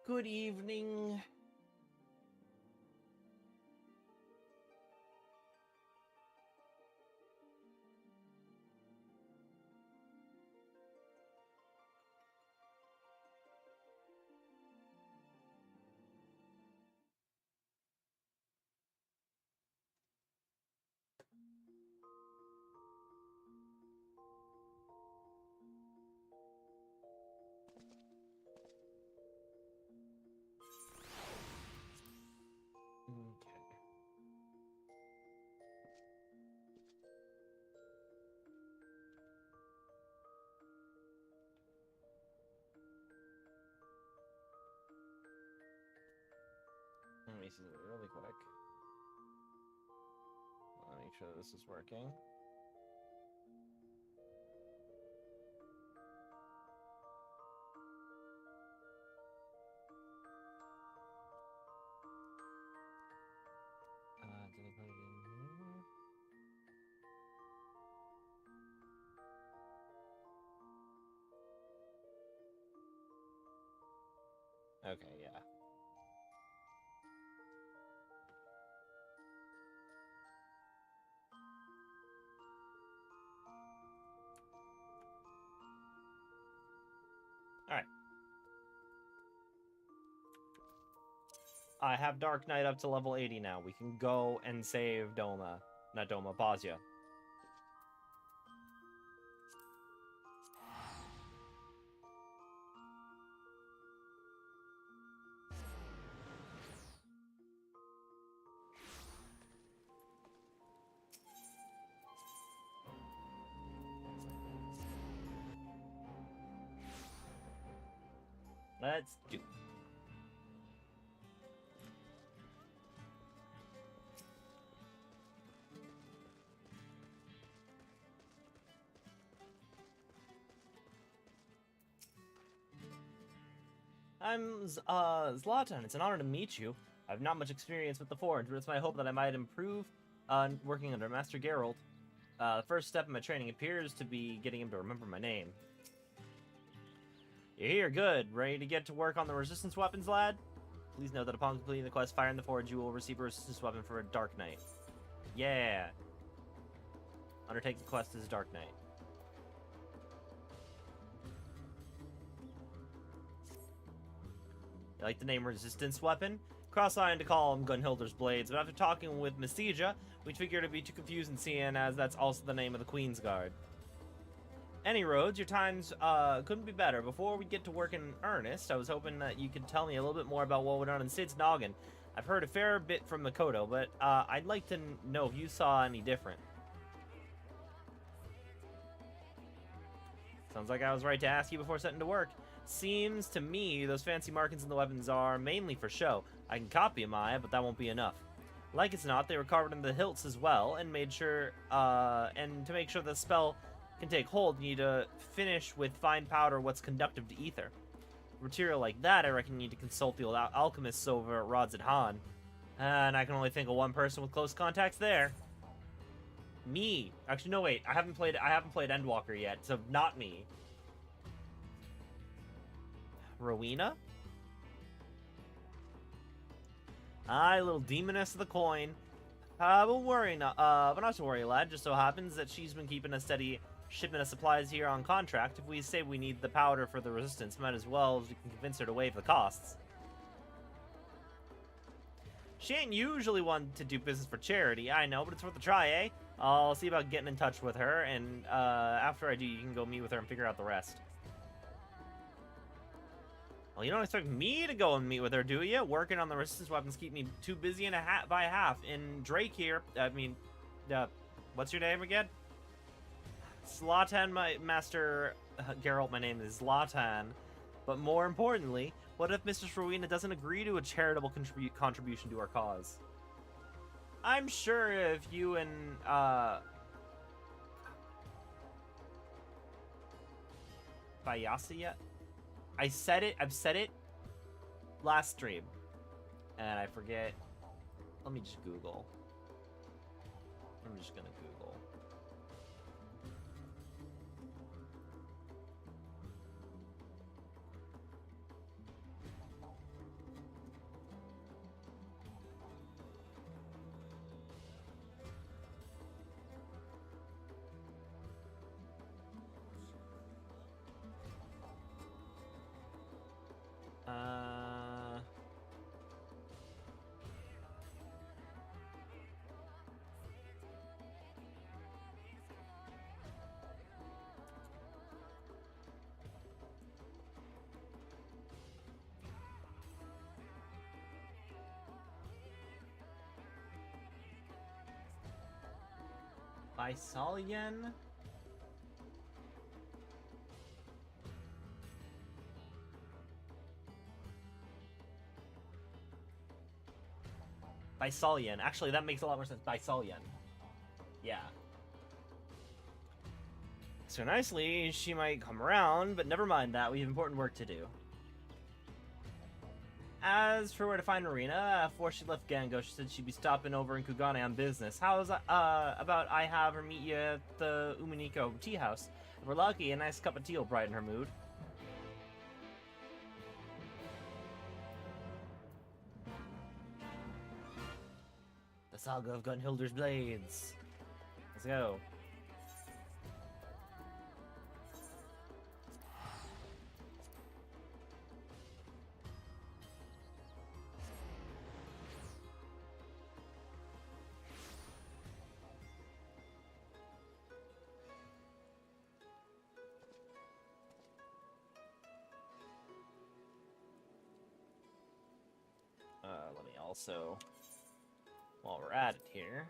Good evening. Let me see really quick. Let me make sure this is working. Did I put it in here? Okay, yeah. Alright. I have Dark Knight up to level 80 now. We can go and save Doma. Not Doma, Bozja. Let's do it. I'm Zlatan. It's an honor to meet you. I have not much experience with the Forge, but it's my hope that I might improve working under Master Geralt. The first step in my training appears to be getting him to remember my name. You're here, good. Ready to get to work on the resistance weapons, lad? Please note that upon completing the quest Fire in the Forge, you will receive a resistance weapon for a Dark Knight. Yeah. Undertake the quest as Dark Knight. You like the name Resistance Weapon? Cross-eyed to call them Gunhilder's Blades, but after talking with Messija, we figured it'd be too confusing seeing as that's also the name of the Queen's Guard. Any roads, your times couldn't be better. Before we get to work in earnest, I was hoping that you could tell me a little bit more about what went on in Sid's noggin. I've heard a fair bit from Makoto, but I'd like to know if you saw any different. Sounds like I was right to ask you before setting to work. Seems to me those fancy markings in the weapons are mainly for show. I can copy them, but that won't be enough. Like it's not, they were carved into the hilts as well, and made sure, and to make sure the spell can take hold, you need to finish with fine powder what's conductive to ether. For material like that, I reckon you need to consult the old alchemists over at Rods at Han. And I can only think of one person with close contacts there. Me. Actually, no, wait. I haven't played Endwalker yet, so not me. Rowena? Aye, little demoness of the coin. But not to worry, lad. Just so happens that she's been keeping a steady shipment of supplies here on contract. If we say we need the powder for the resistance, might as well as we can convince her to waive the costs. She ain't usually one to do business for charity, I know, but it's worth a try, eh? I'll see about getting in touch with her, and after I do, you can go meet with her and figure out the rest. Well, you don't expect me to go and meet with her, do you? Working on the resistance weapons keep me too busy by half. And Drake here, what's your name again? Zlatan, my Master Geralt, my name is Zlatan. But more importantly, what if Mistress Rowena doesn't agree to a charitable contribution to our cause? I'm sure if you and, Bayasa yet? I've said it last stream. And I forget. Let me just Google. I'm just gonna Google. Bisalian? Bisalian. Actually, that makes a lot more sense. Bisalian. Yeah. So nicely, she might come around, but never mind that. We have important work to do. As for where to find Marina, before she left Gango, she said she'd be stopping over in Kugane on business. How's about I have her meet you at the Uminiko tea house? If we're lucky, a nice cup of tea will brighten her mood. The Saga of Gunhilder's Blades. Let's go. Let me also, while we're at it here,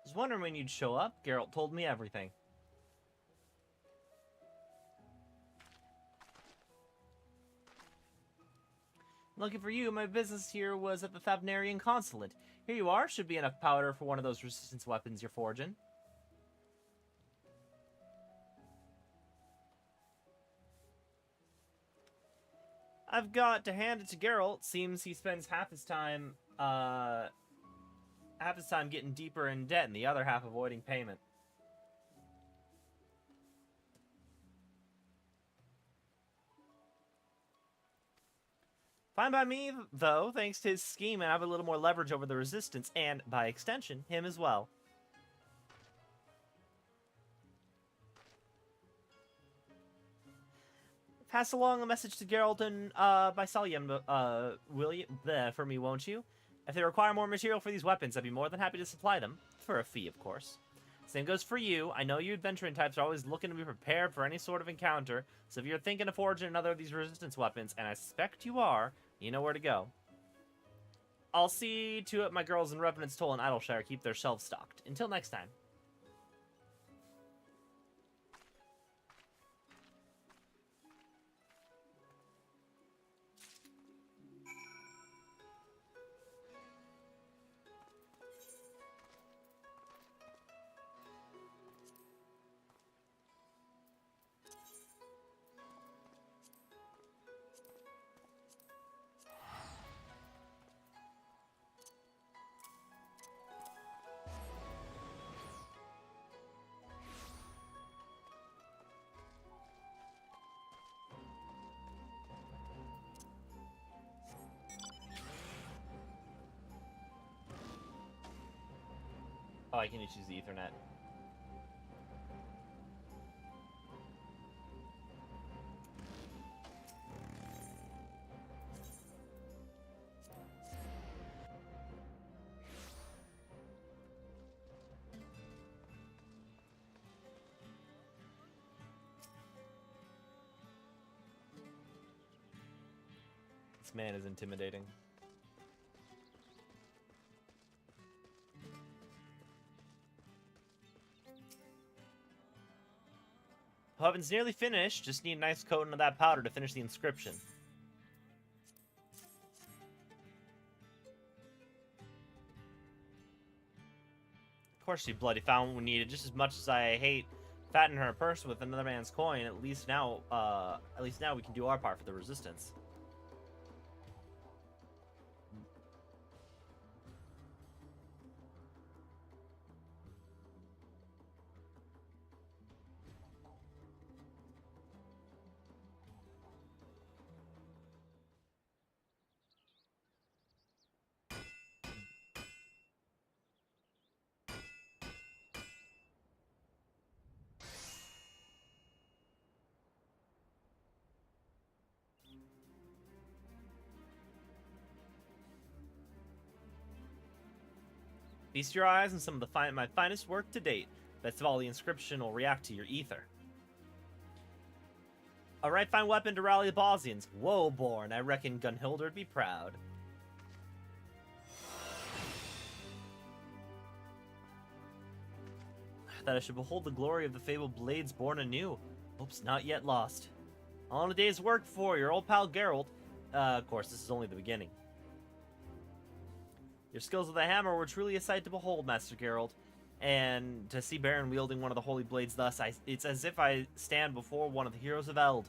I was wondering when you'd show up. Geralt told me everything. Lucky for you, my business here was at the Thavnarian Consulate. Here you are. Should be enough powder for one of those resistance weapons you're forging. I've got to hand it to Geralt. Seems he spends half his time getting deeper in debt and the other half avoiding payment. Fine by me, though. Thanks to his scheme, I have a little more leverage over the Resistance, and, by extension, him as well. Pass along a message to Geralt and Bisalian, will you? For me, won't you? If they require more material for these weapons, I'd be more than happy to supply them. For a fee, of course. Same goes for you. I know you adventuring types are always looking to be prepared for any sort of encounter, so if you're thinking of forging another of these resistance weapons, and I suspect you are, you know where to go. I'll see to it my girls in Revenant's Toll and Idleshire keep their shelves stocked. Until next time. Oh, I can just use the Ethernet. This man is intimidating. Oven's nearly finished. Just need a nice coating of that powder to finish the inscription. Of course, she bloody found what we needed. Just as much as I hate fattening her purse with another man's coin, at least now we can do our part for the Resistance. Feast your eyes on some of my finest work to date. Best of all, the inscription will react to your ether. A right fine weapon to rally the Bosnians. Woeborn, I reckon Gunhilder'd be proud. That I should behold the glory of the fabled blades born anew. Hope's not yet lost. On a day's work for your old pal Geralt. Of course, this is only the beginning. Your skills with the hammer were truly a sight to behold, Master Geralt. And to see Baron wielding one of the holy blades thus, it's as if I stand before one of the heroes of Eld.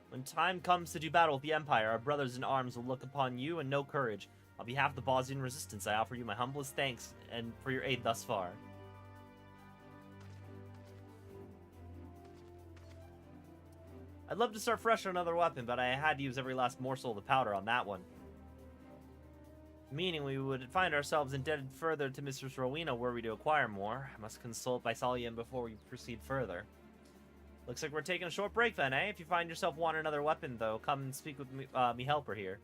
When time comes to do battle with the Empire, our brothers in arms will look upon you and know courage. On behalf of the Bosnian resistance, I offer you my humblest thanks and for your aid thus far. I'd love to start fresh on another weapon, but I had to use every last morsel of the powder on that one. Meaning we would find ourselves indebted further to Mistress Rowena were we to acquire more. I must consult Bysalian before we proceed further. Looks like we're taking a short break then, eh? If you find yourself wanting another weapon, though, come and speak with me helper here.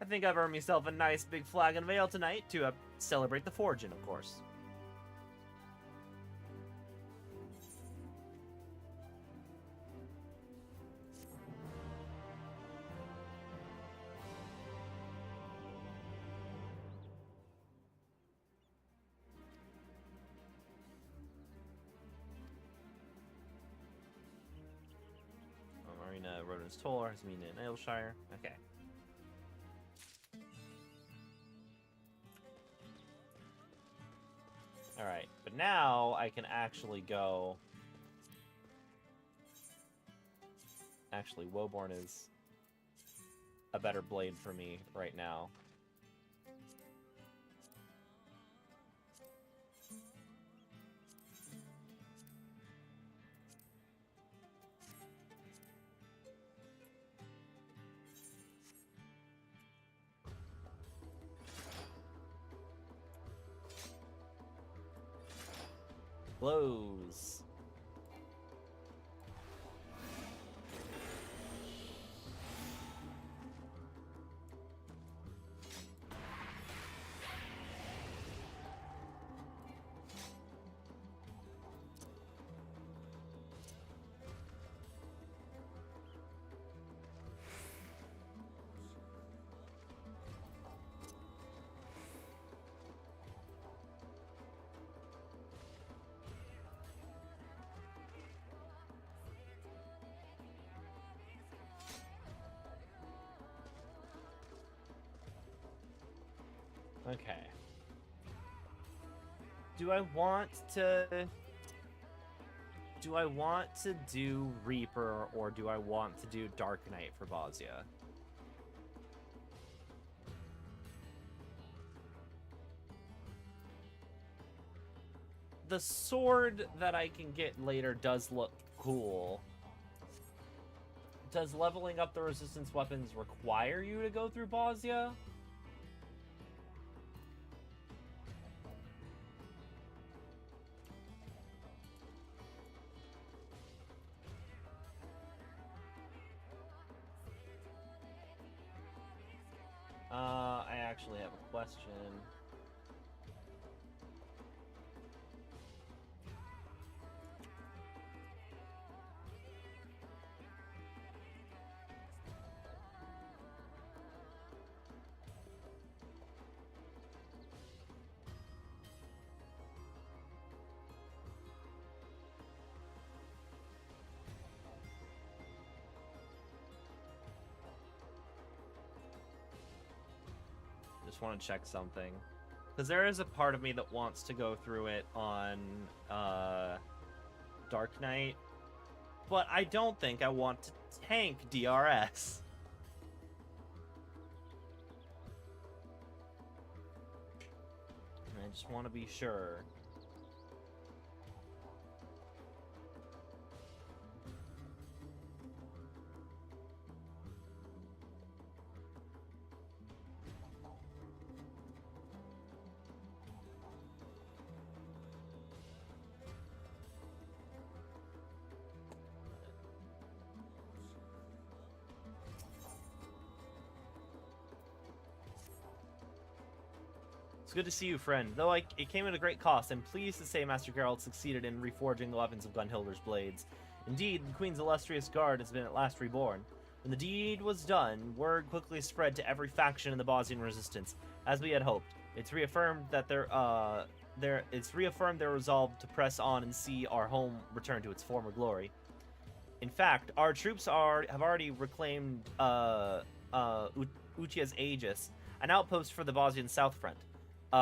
I think I've earned myself a nice big flagon of ale tonight to celebrate the forging, of course. Marina Rodent's Toll, Hasmina and Aylshire. Okay. Alright, but now I can actually go... Actually, Woeborn is a better blade for me right now. Blows. Okay. Do I want to do Reaper, or do I want to do Dark Knight for Bozja? The sword that I can get later does look cool. Does leveling up the resistance weapons require you to go through Bozja? I actually have a question. Just want to check something, because there is a part of me that wants to go through it on Dark Knight, but I don't think I want to tank DRS. And I just want to be sure. It's good to see you, friend. Though it came at a great cost, I'm pleased to say Master Geralt succeeded in reforging the weapons of Gunhilder's blades. Indeed, the Queen's illustrious guard has been at last reborn. When the deed was done, word quickly spread to every faction in the Bosnian resistance, as we had hoped. It's reaffirmed that their resolve to press on and see our home return to its former glory. In fact, our troops have already reclaimed Uchia's Aegis, an outpost for the Bosnian south front.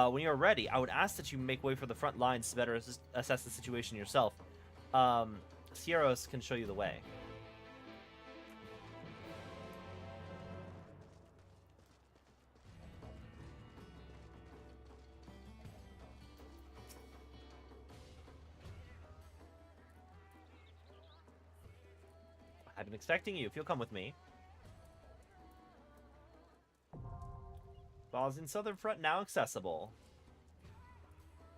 When you're ready, I would ask that you make way for the front lines to better assess the situation yourself. Sieros can show you the way. I've been expecting you, if you'll come with me. Bosnian Southern Front now accessible.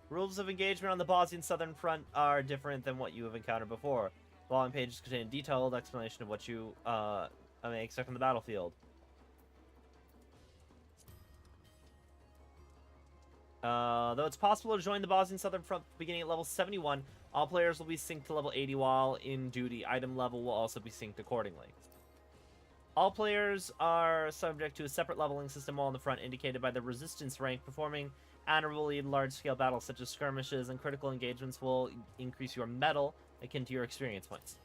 Rules of engagement on the Bosnian Southern Front are different than what you have encountered before. Following pages contain a detailed explanation of what you may expect from the battlefield. Though it's possible to join the Bosnian Southern Front beginning at level 71, all players will be synced to level 80 while in duty. Item level will also be synced accordingly. All players are subject to a separate leveling system while on the front, indicated by the resistance rank. Performing honorably in large-scale battles such as skirmishes and critical engagements will increase your mettle, akin to your experience points.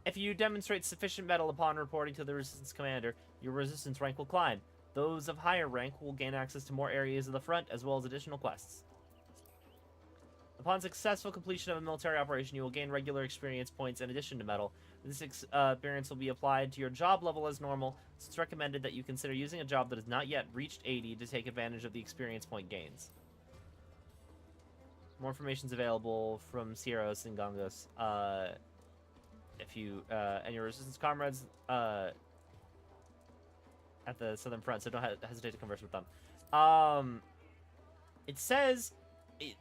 If you demonstrate sufficient mettle upon reporting to the resistance commander, your resistance rank will climb. Those of higher rank will gain access to more areas of the front, as well as additional quests. Upon successful completion of a military operation, you will gain regular experience points in addition to mettle. This experience will be applied to your job level as normal, so it's recommended that you consider using a job that has not yet reached 80 to take advantage of the experience point gains. More information is available from Sieros and Gongos. If you and your resistance comrades at the southern front, so don't hesitate to converse with them. It says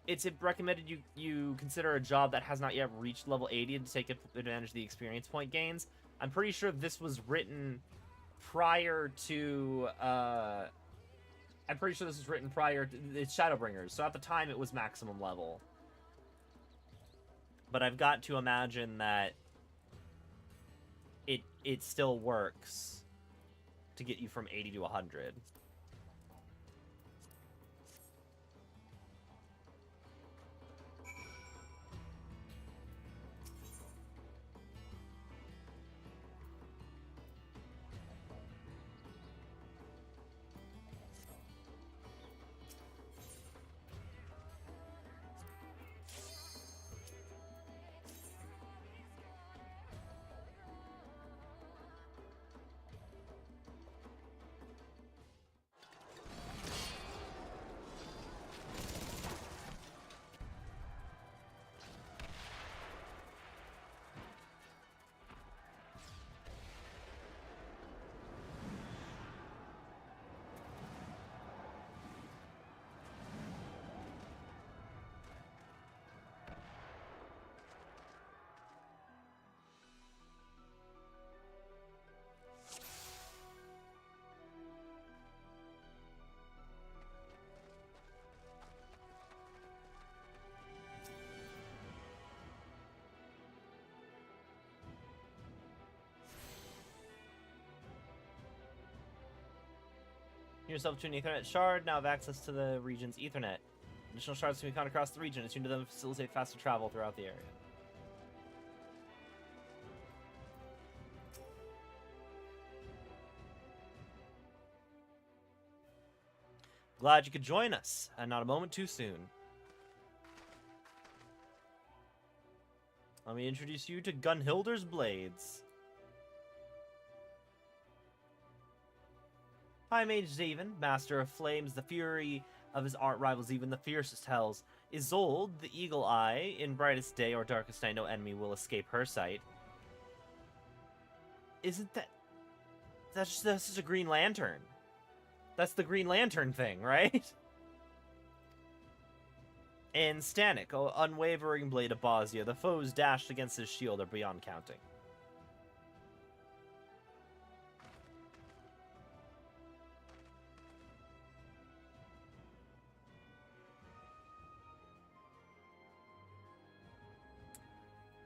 it's recommended you consider a job that has not yet reached level 80 to take advantage of the experience point gains. I'm pretty sure this was written prior to it's Shadowbringers, so at the time it was maximum level. But I've got to imagine that it still works to get you from 80 to 100. Yourself to an Ethernet shard, now have access to the region's Ethernet. Additional shards can be found across the region. Attuned to them to facilitate faster travel throughout the area. Glad you could join us, and not a moment too soon. Let me introduce you to Gunhilder's Blades. High Mage Zaven, Master of Flames, the fury of his art rivals even the fiercest hells. Isolde, the Eagle Eye, in brightest day or darkest night no enemy will escape her sight. Isn't that... That's just a Green Lantern. That's the Green Lantern thing, right? And Stanek, unwavering blade of Bozja. The foes dashed against his shield are beyond counting.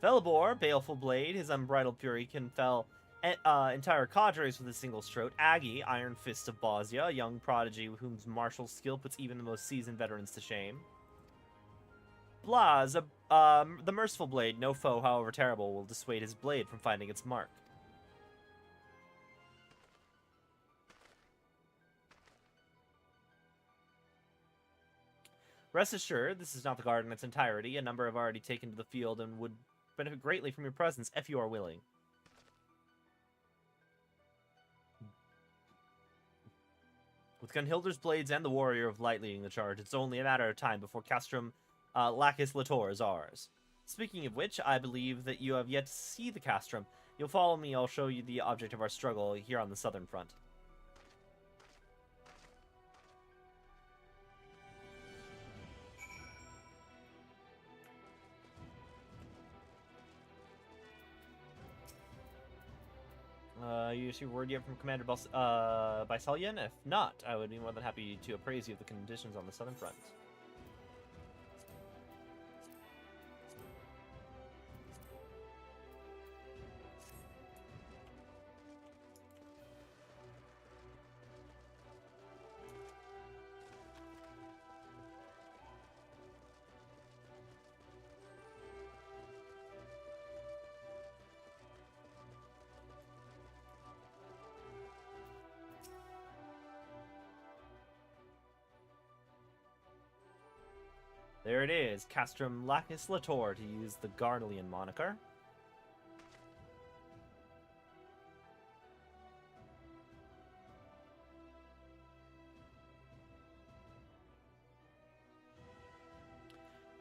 Velibor, baleful blade, his unbridled fury can fell entire cadres with a single stroke. Aggie, iron fist of Bozja, a young prodigy whose martial skill puts even the most seasoned veterans to shame. Blaz, the merciful blade, no foe, however terrible, will dissuade his blade from finding its mark. Rest assured, this is not the guard in its entirety. A number have already taken to the field and would benefit greatly from your presence if you are willing. With Gunhilder's blades and the warrior of light leading the charge, it's only a matter of time before Castrum Lacus Lator is ours. Speaking of which, I believe that you have yet to see the Castrum. You'll follow me, I'll show you the object of our struggle here on the southern front. You receive word yet from Commander Byselian? If not, I would be more than happy to appraise you of the conditions on the southern front. There it is, Castrum Lacus Lator, to use the Garnelian moniker.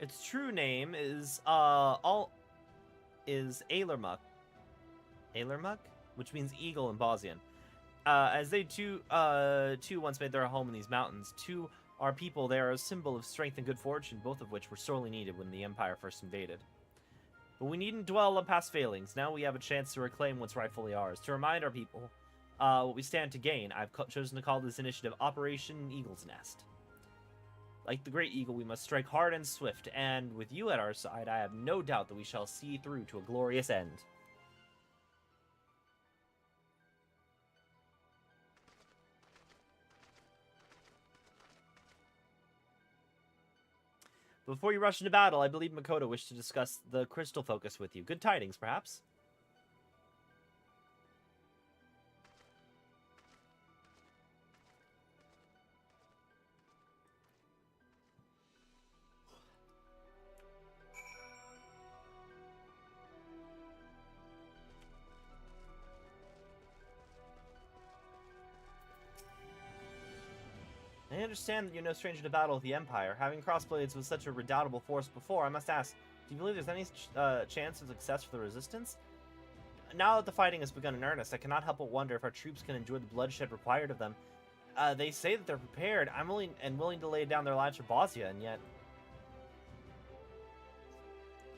Its true name is Alermuk. Alermuk, which means eagle in Bosnian. As they too once made their home in these mountains, our people, they are a symbol of strength and good fortune, both of which were sorely needed when the Empire first invaded. But we needn't dwell on past failings. Now we have a chance to reclaim what's rightfully ours. To remind our people what we stand to gain, I've chosen to call this initiative Operation Eagle's Nest. Like the Great Eagle, we must strike hard and swift, and with you at our side, I have no doubt that we shall see through to a glorious end. Before you rush into battle, I believe Makoto wished to discuss the crystal focus with you. Good tidings, perhaps? I understand that you're no stranger to battle with the Empire. Having crossblades with such a redoubtable force before, I must ask, do you believe there's any chance of success for the Resistance? Now that the fighting has begun in earnest, I cannot help but wonder if our troops can endure the bloodshed required of them. They say that they're prepared. I'm willing to lay down their lives for Bozja, and yet...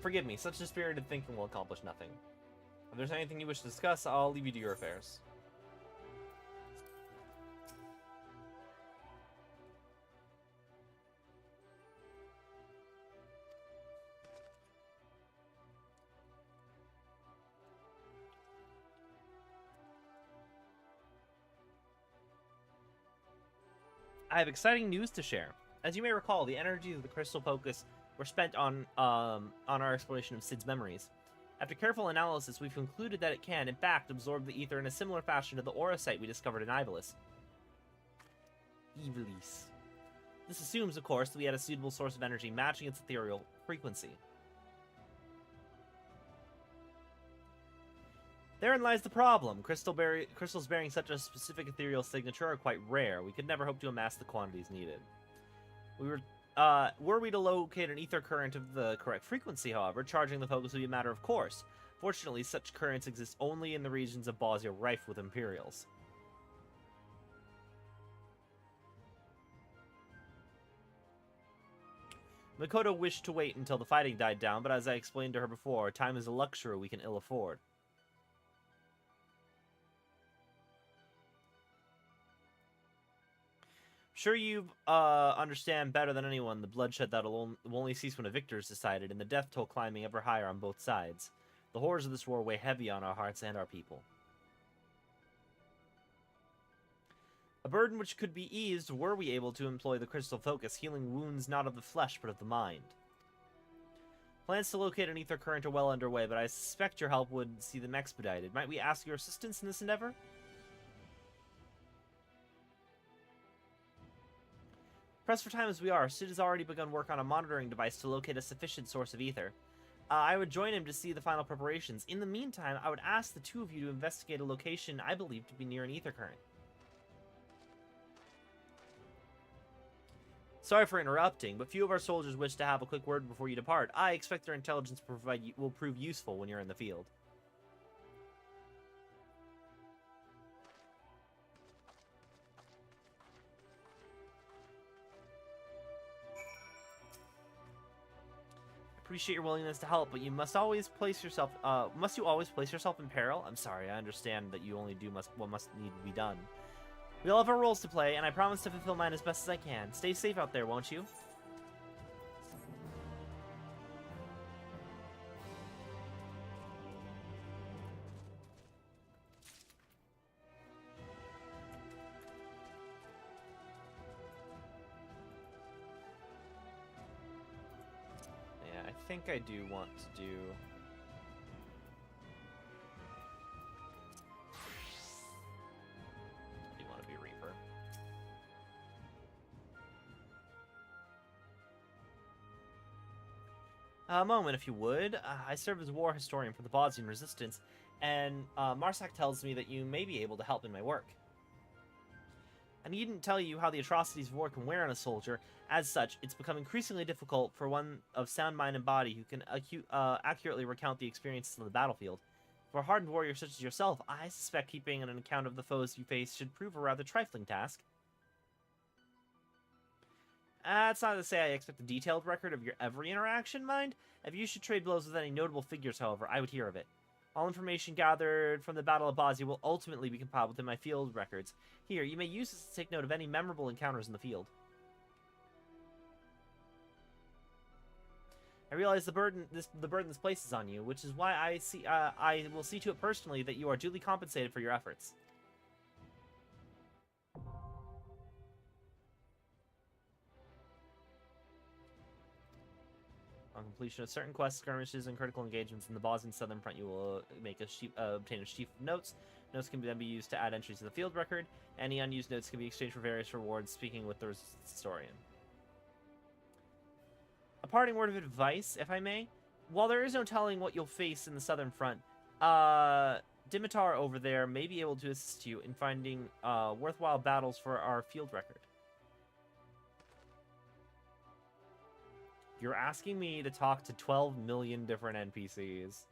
Forgive me, such dispirited thinking will accomplish nothing. If there's anything you wish to discuss, I'll leave you to your affairs. I have exciting news to share. As you may recall, the energies of the crystal focus were spent on our exploration of Cid's memories. After careful analysis, we've concluded that it can, in fact, absorb the ether in a similar fashion to the aura site we discovered in Ibelis. This assumes, of course, that we had a suitable source of energy matching its ethereal frequency. Therein lies the problem. Crystals bearing such a specific ethereal signature are quite rare. We could never hope to amass the quantities needed. Were we to locate an ether current of the correct frequency, however, charging the focus would be a matter of course. Fortunately, such currents exist only in the regions of Bozja rife with Imperials. Makoto wished to wait until the fighting died down, but as I explained to her before, time is a luxury we can ill afford. Sure, you understand better than anyone the bloodshed that will only cease when a victor is decided, and the death toll climbing ever higher on both sides. The horrors of this war weigh heavy on our hearts and our people. A burden which could be eased were we able to employ the crystal focus, healing wounds not of the flesh but of the mind. Plans to locate an ether current are well underway, but I suspect your help would see them expedited. Might we ask your assistance in this endeavor? Pressed for time as we are, Sid has already begun work on a monitoring device to locate a sufficient source of ether. I would join him to see the final preparations. In the meantime, I would ask the two of you to investigate a location I believe to be near an ether current. Sorry for interrupting, but few of our soldiers wish to have a quick word before you depart. I expect their intelligence will prove useful when you're in the field. Appreciate your willingness to help, but you must always place yourself. Must you always place yourself in peril? I'm sorry. I understand that you only do what must need to be done. We all have our roles to play, and I promise to fulfill mine as best as I can. Stay safe out there, won't you? Yeah, I think I do want to do... A moment, if you would. I serve as a war historian for the Bozjan resistance, and Marsak tells me that you may be able to help in my work. I needn't tell you how the atrocities of war can wear on a soldier. As such, it's become increasingly difficult for one of sound mind and body who can accurately recount the experiences of the battlefield. For a hardened warrior such as yourself, I suspect keeping an account of the foes you face should prove a rather trifling task. That's not to say I expect a detailed record of your every interaction, mind. If you should trade blows with any notable figures, however, I would hear of it. All information gathered from the Battle of Bozja will ultimately be compiled within my field records. Here, you may use this to take note of any memorable encounters in the field. I realize the burden this places on you, which is why I will see to it personally that you are duly compensated for your efforts. On completion of certain quests, skirmishes, and critical engagements in the Bozjan Southern Front, you will make obtain a sheaf of notes. Notes can then be used to add entries to the field record. Any unused notes can be exchanged for various rewards, speaking with the resistance historian. A parting word of advice, if I may. While there is no telling what you'll face in the Southern Front, Dimitar over there may be able to assist you in finding worthwhile battles for our field record. You're asking me to talk to 12 million different NPCs.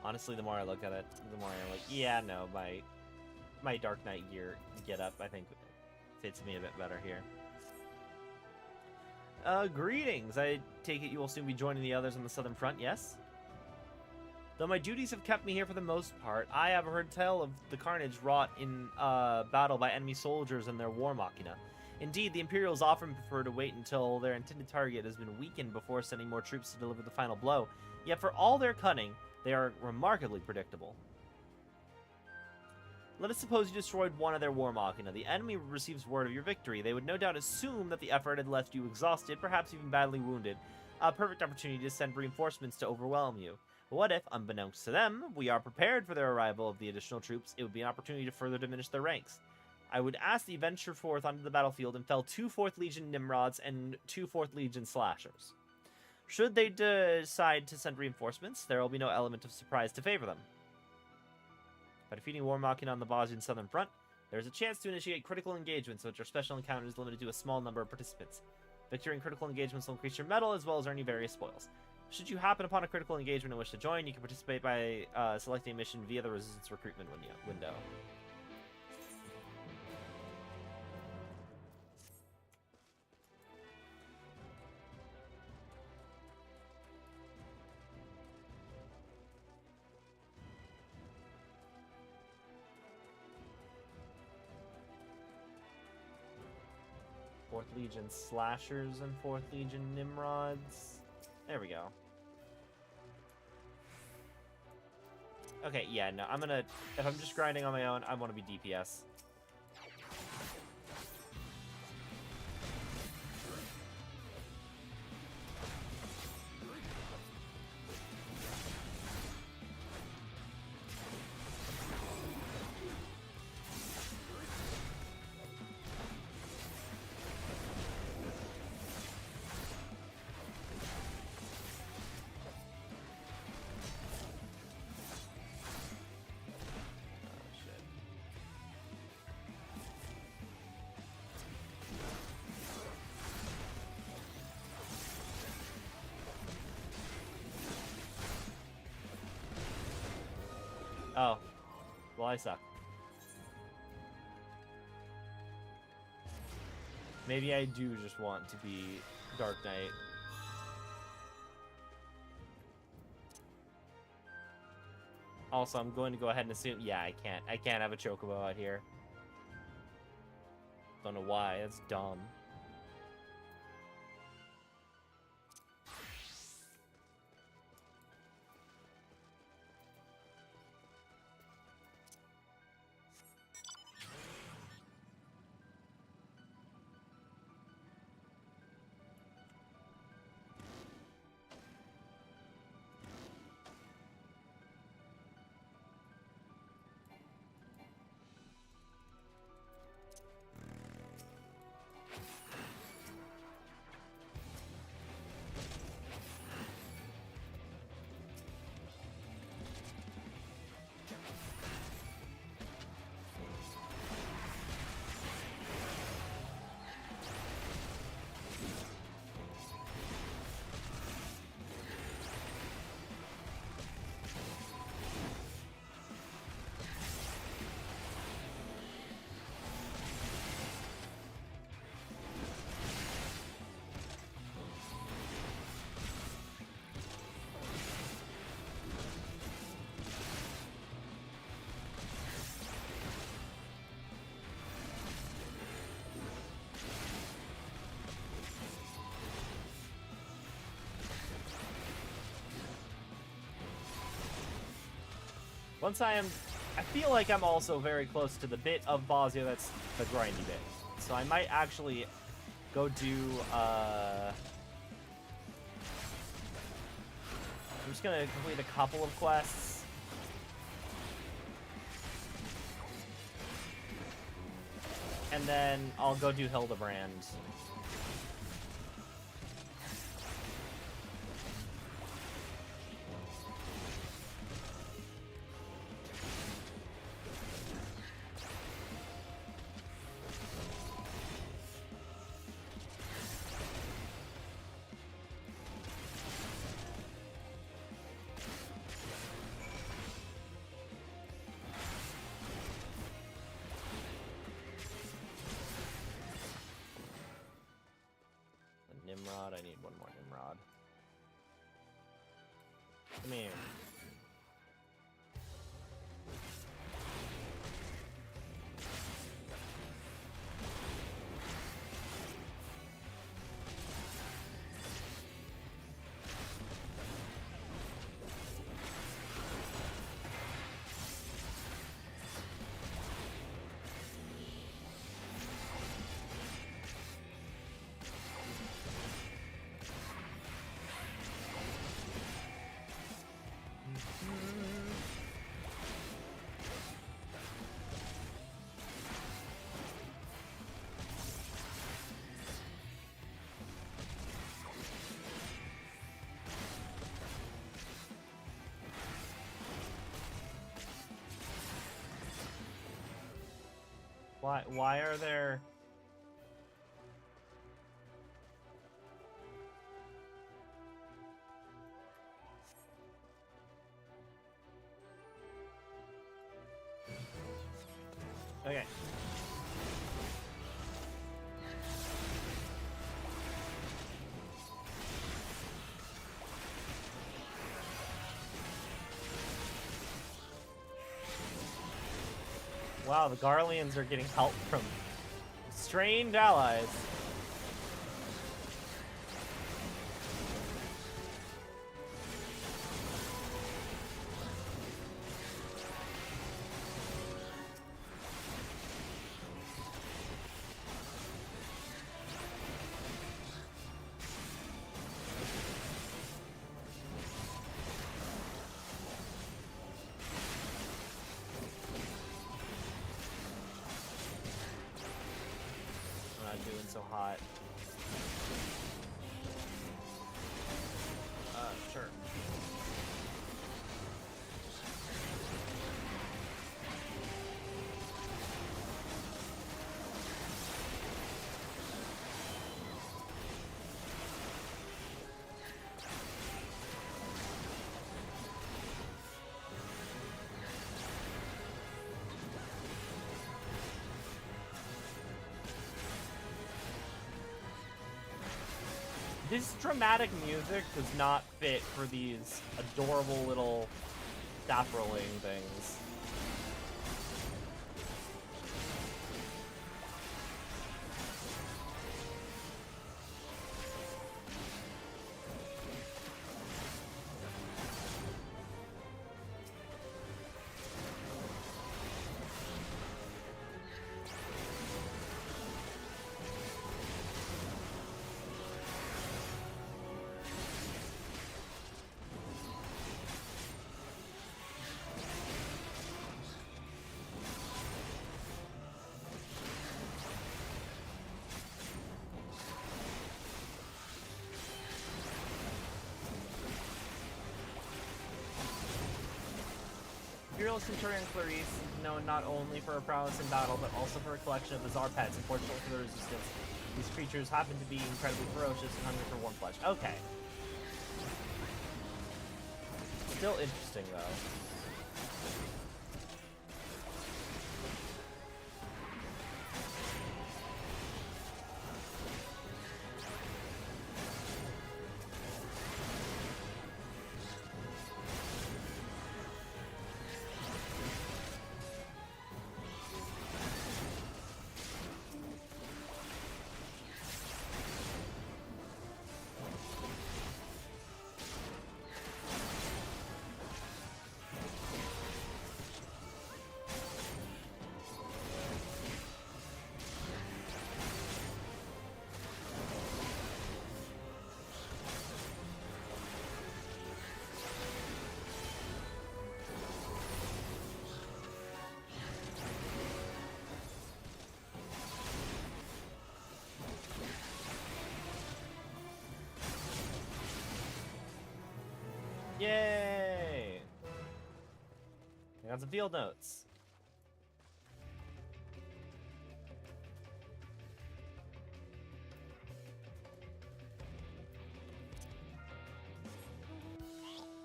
Honestly, the more I look at it, the more I'm like, yeah, no, my Dark Knight gear get-up, I think, fits me a bit better here. Greetings. I take it you will soon be joining the others on the Southern Front, yes? Though my duties have kept me here for the most part, I have heard tell of the carnage wrought in battle by enemy soldiers and their war machina. Indeed, the Imperials often prefer to wait until their intended target has been weakened before sending more troops to deliver the final blow. Yet for all their cunning, they are remarkably predictable. Let us suppose you destroyed one of their war machina. The enemy receives word of your victory. They would no doubt assume that the effort had left you exhausted, perhaps even badly wounded. A perfect opportunity to send reinforcements to overwhelm you. What if, unbeknownst to them, we are prepared for their arrival of the additional troops? It would be an opportunity to further diminish their ranks. I would ask that you venture forth onto the battlefield and fell 2 4th Legion Nimrods and 2 4th Legion Slashers. Should they decide to send reinforcements, there will be no element of surprise to favor them. By defeating War Machina on the Bozjan Southern Front, there is a chance to initiate critical engagements, which are special encounters limited to a small number of participants. Victory in critical engagements will increase your medal as well as earn you various spoils. Should you happen upon a critical engagement and wish to join, you can participate by selecting a mission via the Resistance recruitment window. 4th Legion Slashers and 4th Legion Nimrods. There we go. Okay, yeah, no, I'm gonna... If I'm just grinding on my own, I want to be DPS. Oh. Well, I suck. Maybe I do just want to be Dark Knight. Also, I'm going to go ahead and assume... Yeah, I can't. I can't have a Chocobo out here. Don't know why. That's dumb. Once I feel like I'm also very close to the bit of Bozja that's the grindy bit. So I might actually go do, I'm just gonna complete a couple of quests. And then I'll go do Hildebrand. Nimrod, I need one more Nimrod. Come here. Why are there... Okay. Wow, the Garleans are getting help from strange allies. not doing so hot. Sure. This dramatic music does not fit for these adorable little staff rolling things. Imperial Centurion Clarice, known not only for her prowess in battle, but also for a collection of bizarre pets, unfortunately for the resistance. These creatures happen to be incredibly ferocious and hungry for warm flesh. Okay. Still interesting, though. Yay! I got some field notes.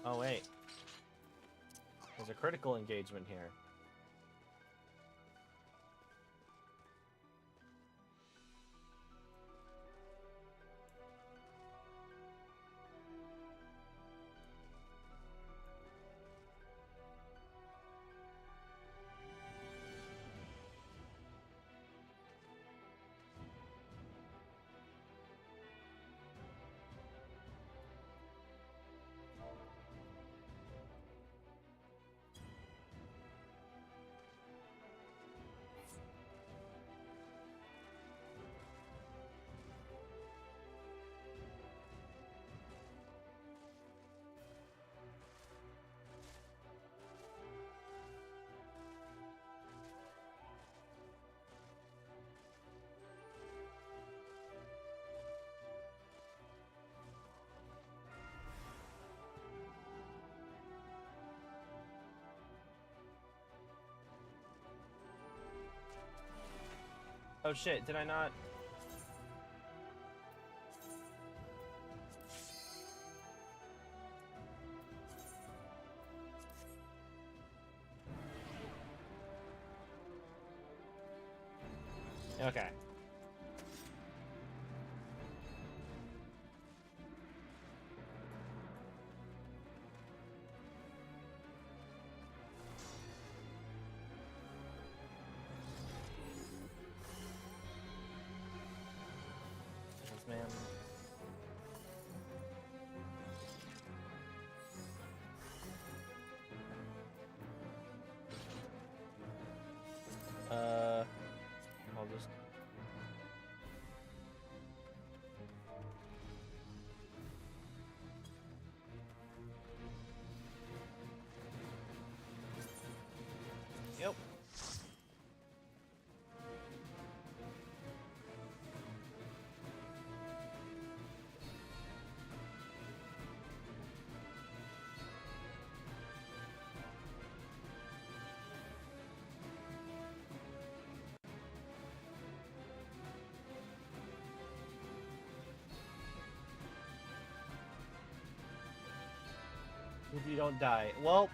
Oh wait. There's a critical engagement here. Oh shit, did I not? Okay. If you don't die. Well,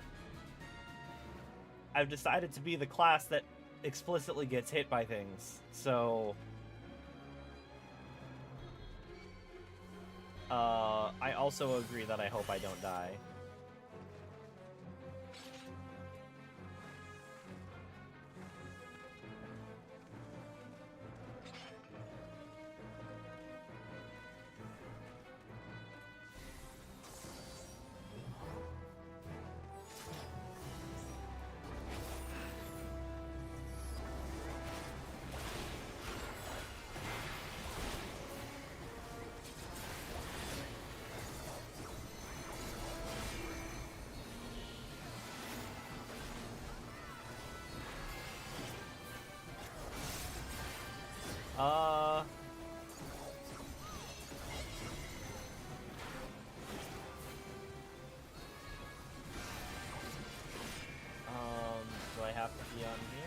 I've decided to be the class that explicitly gets hit by things. So, I also agree that I hope I don't die. Uh... do I have to be on here?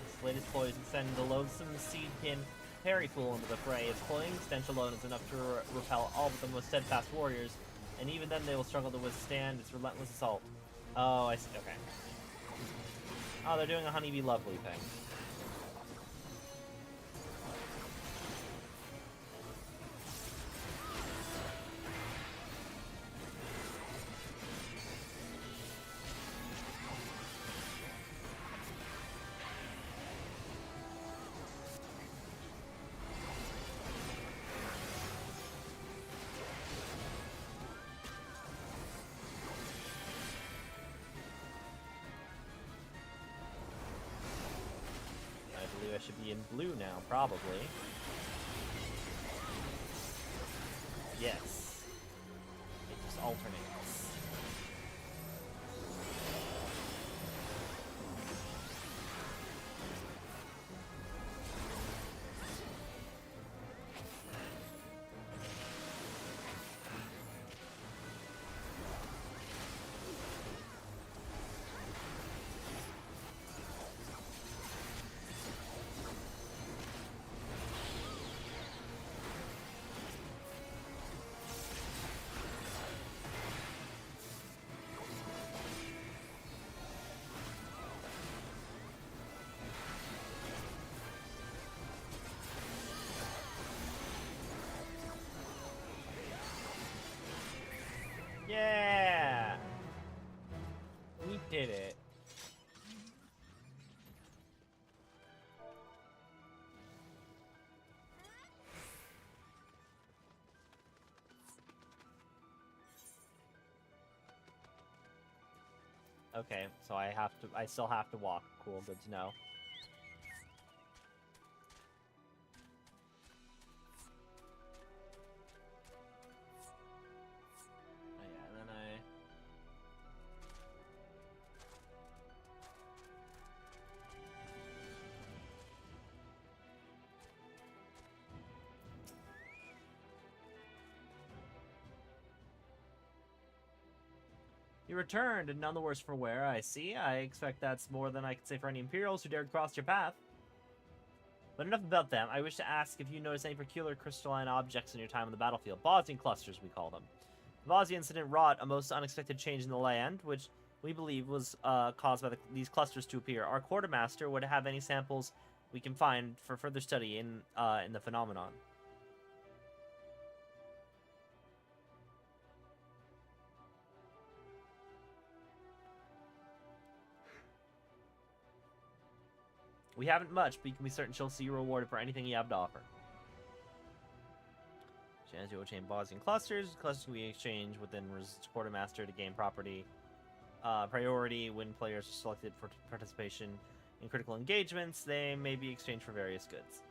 This latest ploy is to send the loathsome seedkin Harry Fool into the fray. Its cloying stench alone is enough to repel all but the most steadfast warriors, and even then they will struggle to withstand its relentless assault. Oh, I see. Okay. Oh, they're doing a Honeybee Lovely thing. I should be in blue now, probably. Yes. It just alternates. Yeah! We did it. Okay, so I still have to walk. Cool, good to know. Oh yeah, and then You returned, and none the worse for wear, I see. I expect that's more than I could say for any Imperials who dared cross your path. But enough about them. I wish to ask if you noticed any peculiar crystalline objects in your time on the battlefield. Bozja clusters, we call them. The Bozja incident wrought a most unexpected change in the land, which we believe was caused by these clusters to appear. Our quartermaster would have any samples we can find for further study in the phenomenon. We haven't much, but you can be certain she'll see you rewarded for anything you have to offer. Chance you will chain Bozja clusters. Clusters we exchange within quartermaster to gain property priority when players are selected for participation in critical engagements. They may be exchanged for various goods.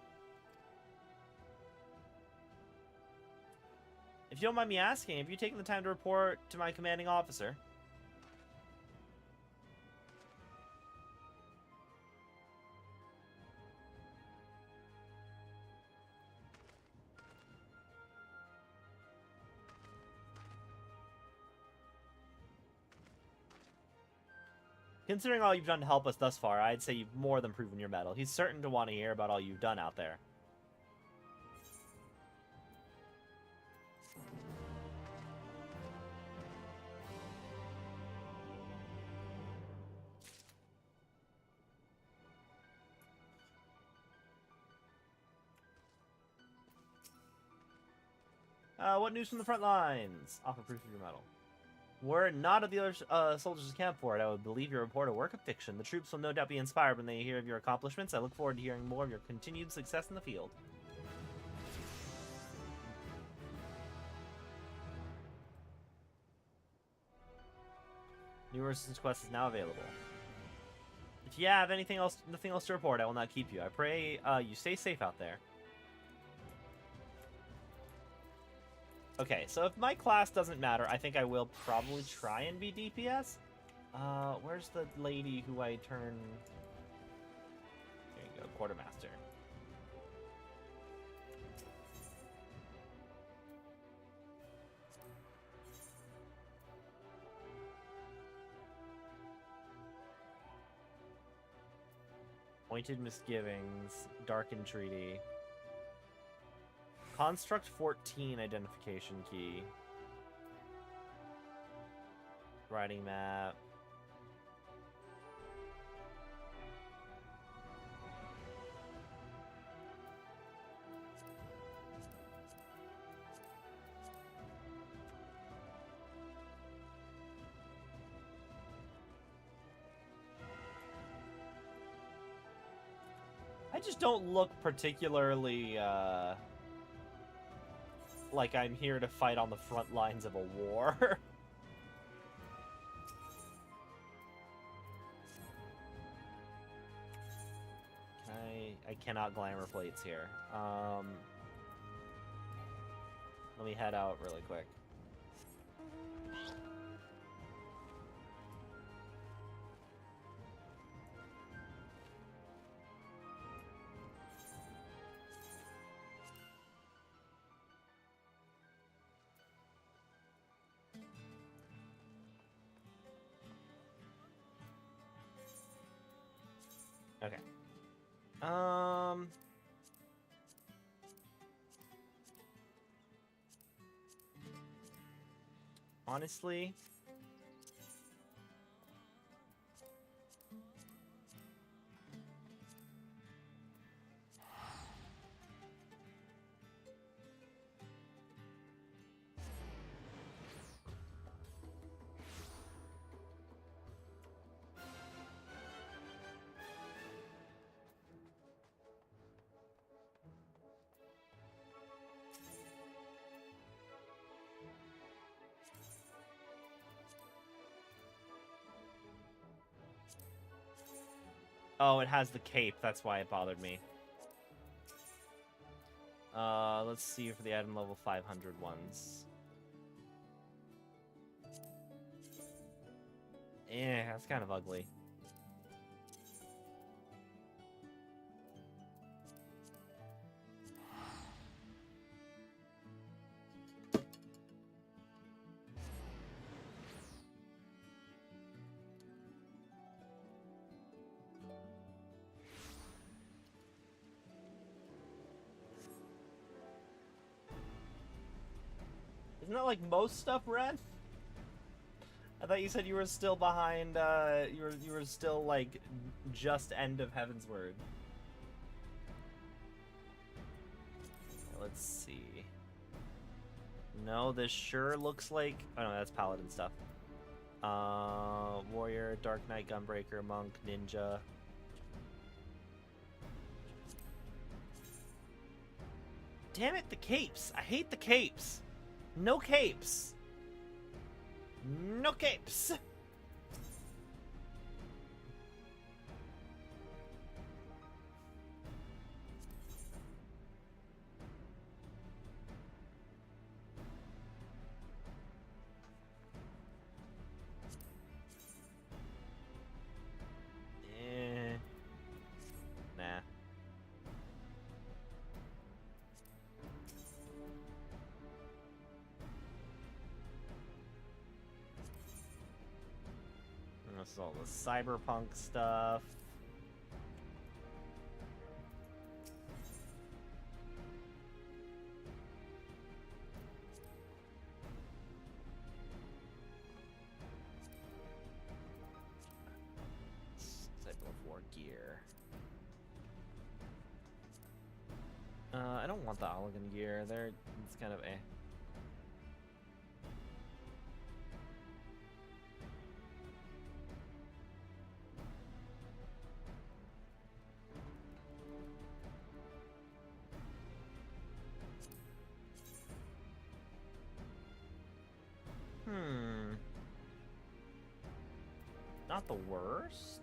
If you don't mind me asking, have you taken the time to report to my commanding officer? Considering all you've done to help us thus far, I'd say you've more than proven your mettle. He's certain to want to hear about all you've done out there. What news from the front lines? Offer proof of your medal. Word not of the other soldiers' camp for it. I would believe your report a work of fiction. The troops will no doubt be inspired when they hear of your accomplishments. I look forward to hearing more of your continued success in the field. New resistance quest is now available. If you have nothing else to report, I will not keep you. I pray you stay safe out there. Okay, so if my class doesn't matter, I think I will probably try and be DPS. Where's the lady who I turn... There you go, Quartermaster. Pointed Misgivings, Dark Entreaty. Construct 14 identification key. Writing map. I just don't look particularly, like I'm here to fight on the front lines of a war. I cannot glamour plates here. Let me head out really quick. Okay. Honestly, oh, it has the cape. That's why it bothered me. Let's see for the item level 500 ones. Yeah, that's kind of ugly. Isn't that like most stuff, Red? I thought you said you were still behind, you were still, like, just end of Heaven's Word. Let's see. No, this sure looks like... Oh, no, that's Paladin stuff. Warrior, Dark Knight, Gunbreaker, Monk, Ninja. Damn it, the capes! I hate the capes! No capes! No capes! Nah. This is all the cyberpunk stuff. Type of war gear. I don't want the Oligan gear. It's kind of eh. Not the worst.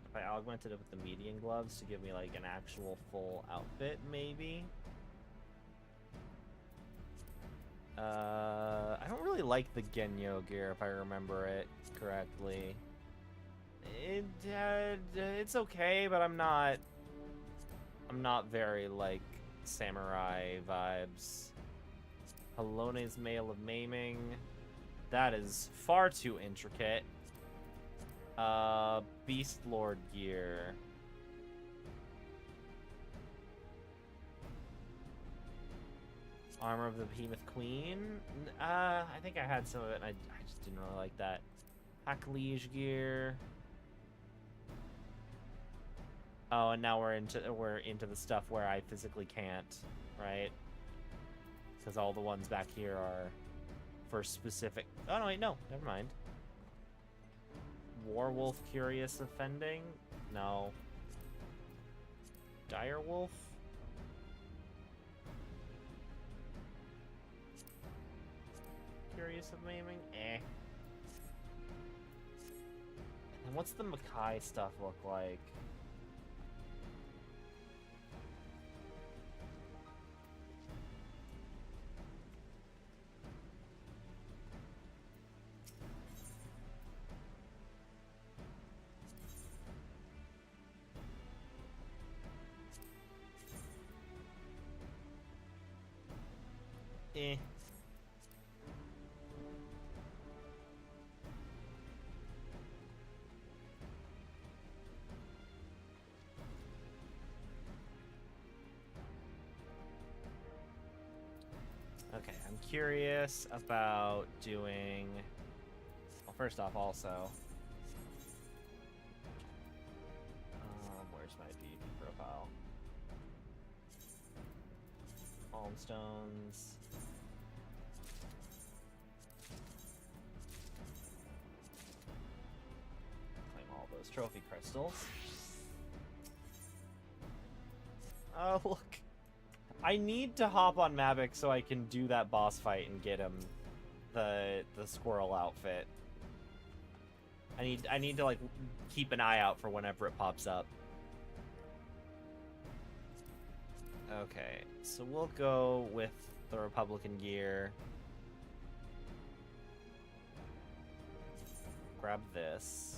If I augmented it with the median gloves to give me like an actual full outfit, maybe. I don't really like the Genyo gear if I remember it correctly. It's okay, but I'm not very like samurai vibes. Halone's Mail of Maiming. That is far too intricate. Beast Lord gear. Armor of the Behemoth Queen. I think I had some of it, and I just didn't really like that. Hackliege gear. Oh, and now we're into the stuff where I physically can't, right? Because all the ones back here are for specific. Oh no, wait, no, never mind. Warwolf Curious Offending? No. Direwolf? Curious of Maiming? Eh. And what's the Makai stuff look like? Eh. Okay, I'm curious about doing... Well, first off, also... where's my PvP profile? Palmstones... Claim all those trophy crystals. Oh, look! I need to hop on Mavic so I can do that boss fight and get him the squirrel outfit. I need to like keep an eye out for whenever it pops up. Okay, so we'll go with the Republican gear. Grab this.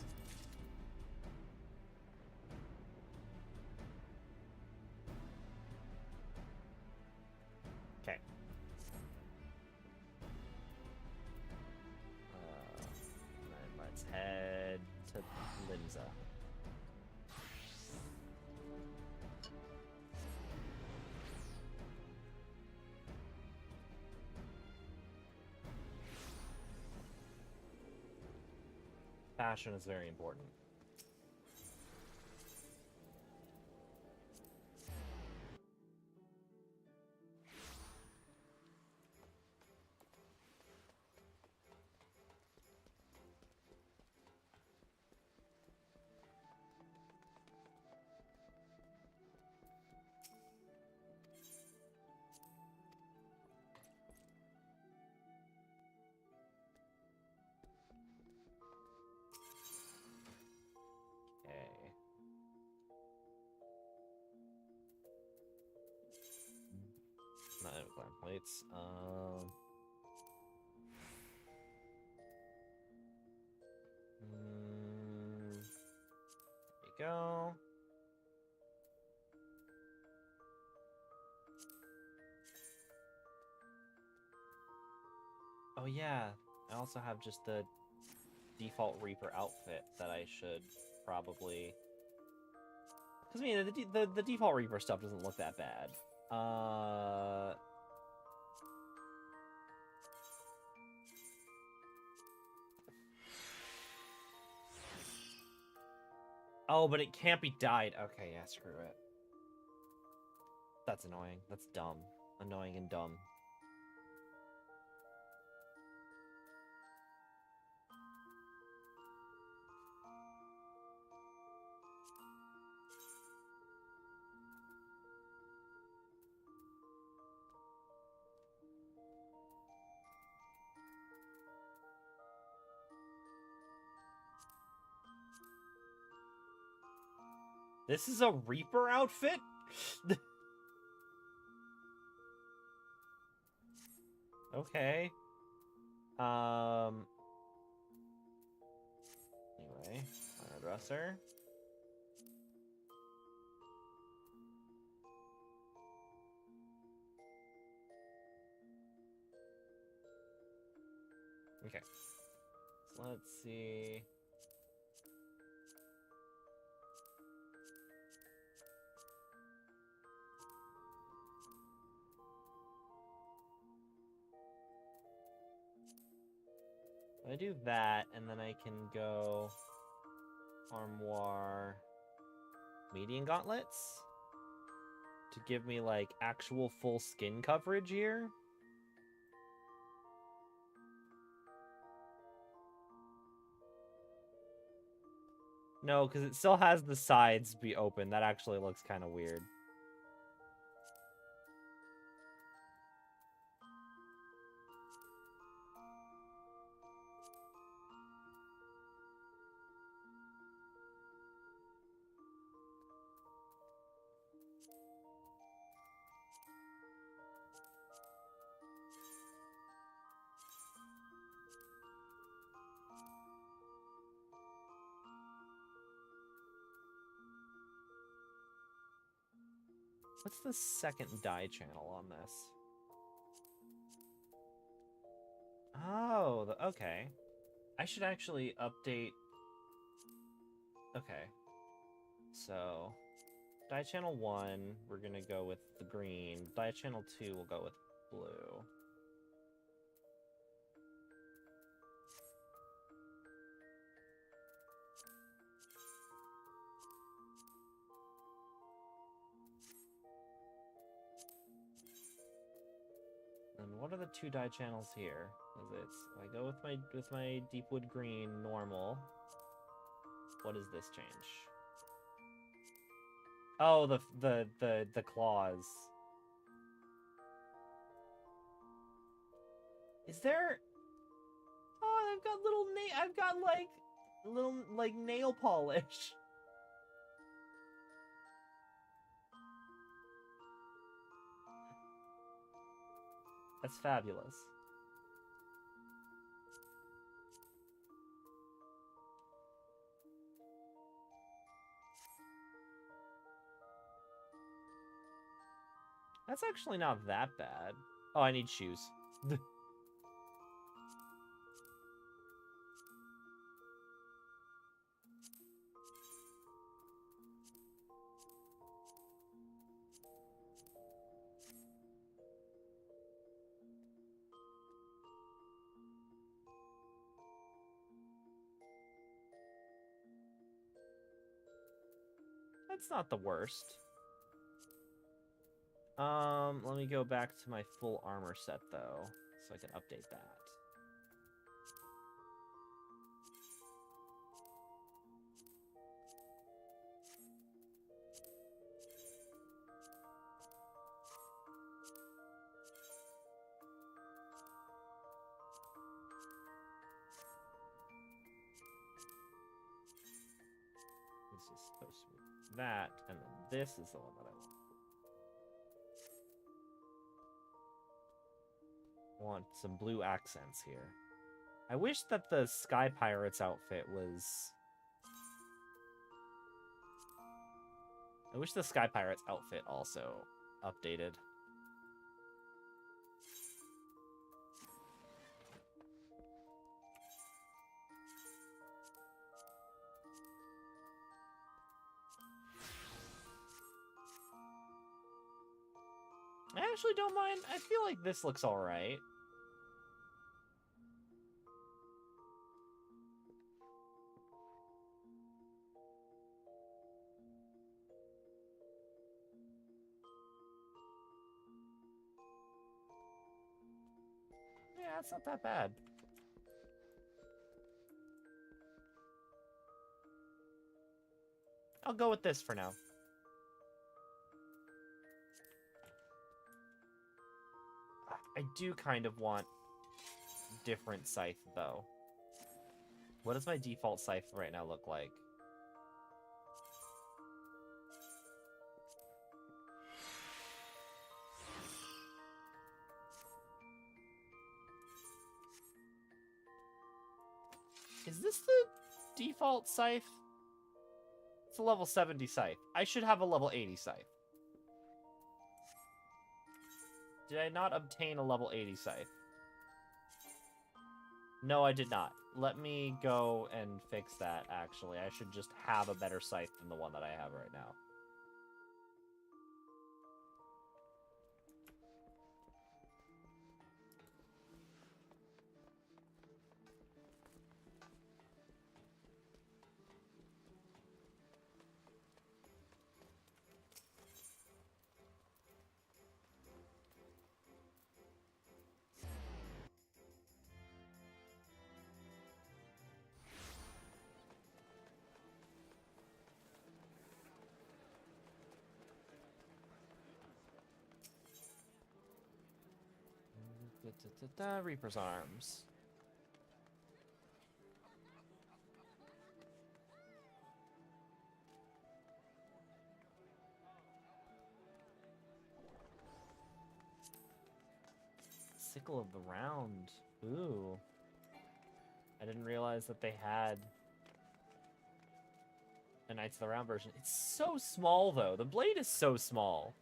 Okay. Then let's head to Limsa. Fashion is very important. Not climb plates. There you go. Oh yeah, I also have just the default Reaper outfit that I should probably... Because, I mean, the default Reaper stuff doesn't look that bad. Oh, but it can't be dyed. Okay, yeah, screw it. That's annoying. That's dumb. Annoying and dumb. This is a Reaper outfit? Okay. Anyway, hairdresser. Okay. So let's see. I do that, and then I can go armoire median gauntlets to give me like actual full skin coverage here. No, because it still has the sides be open. That actually looks kind of weird. What's the second dye channel on this? Oh, okay. I should actually update... Okay. So, dye channel 1, we're gonna go with the green. Dye channel 2, we'll go with blue. And what are the two dye channels here? I go with my deep wood green normal. What does this change? Oh, the claws. Is there? Oh, I've got like nail polish. That's fabulous. That's actually not that bad. Oh, I need shoes. That's not the worst. Let me go back to my full armor set, though, so I can update that. This is supposed to be that, and then this is the one that I want some blue accents here. I wish that the Sky Pirates outfit was... I wish the Sky Pirates outfit also updated. actually don't mind. I feel like this looks alright. Yeah, it's not that bad. I'll go with this for now. I do kind of want different scythe, though. What does my default scythe right now look like? Is this the default scythe? It's a level 70 scythe. I should have a level 80 scythe. Did I not obtain a level 80 scythe? No, I did not. Let me go and fix that, actually. I should just have a better scythe than the one that I have right now. Reaper's Arms. Sickle of the Round. Ooh. I didn't realize that they had a Knights of the Round version. It's so small, though. The blade is so small.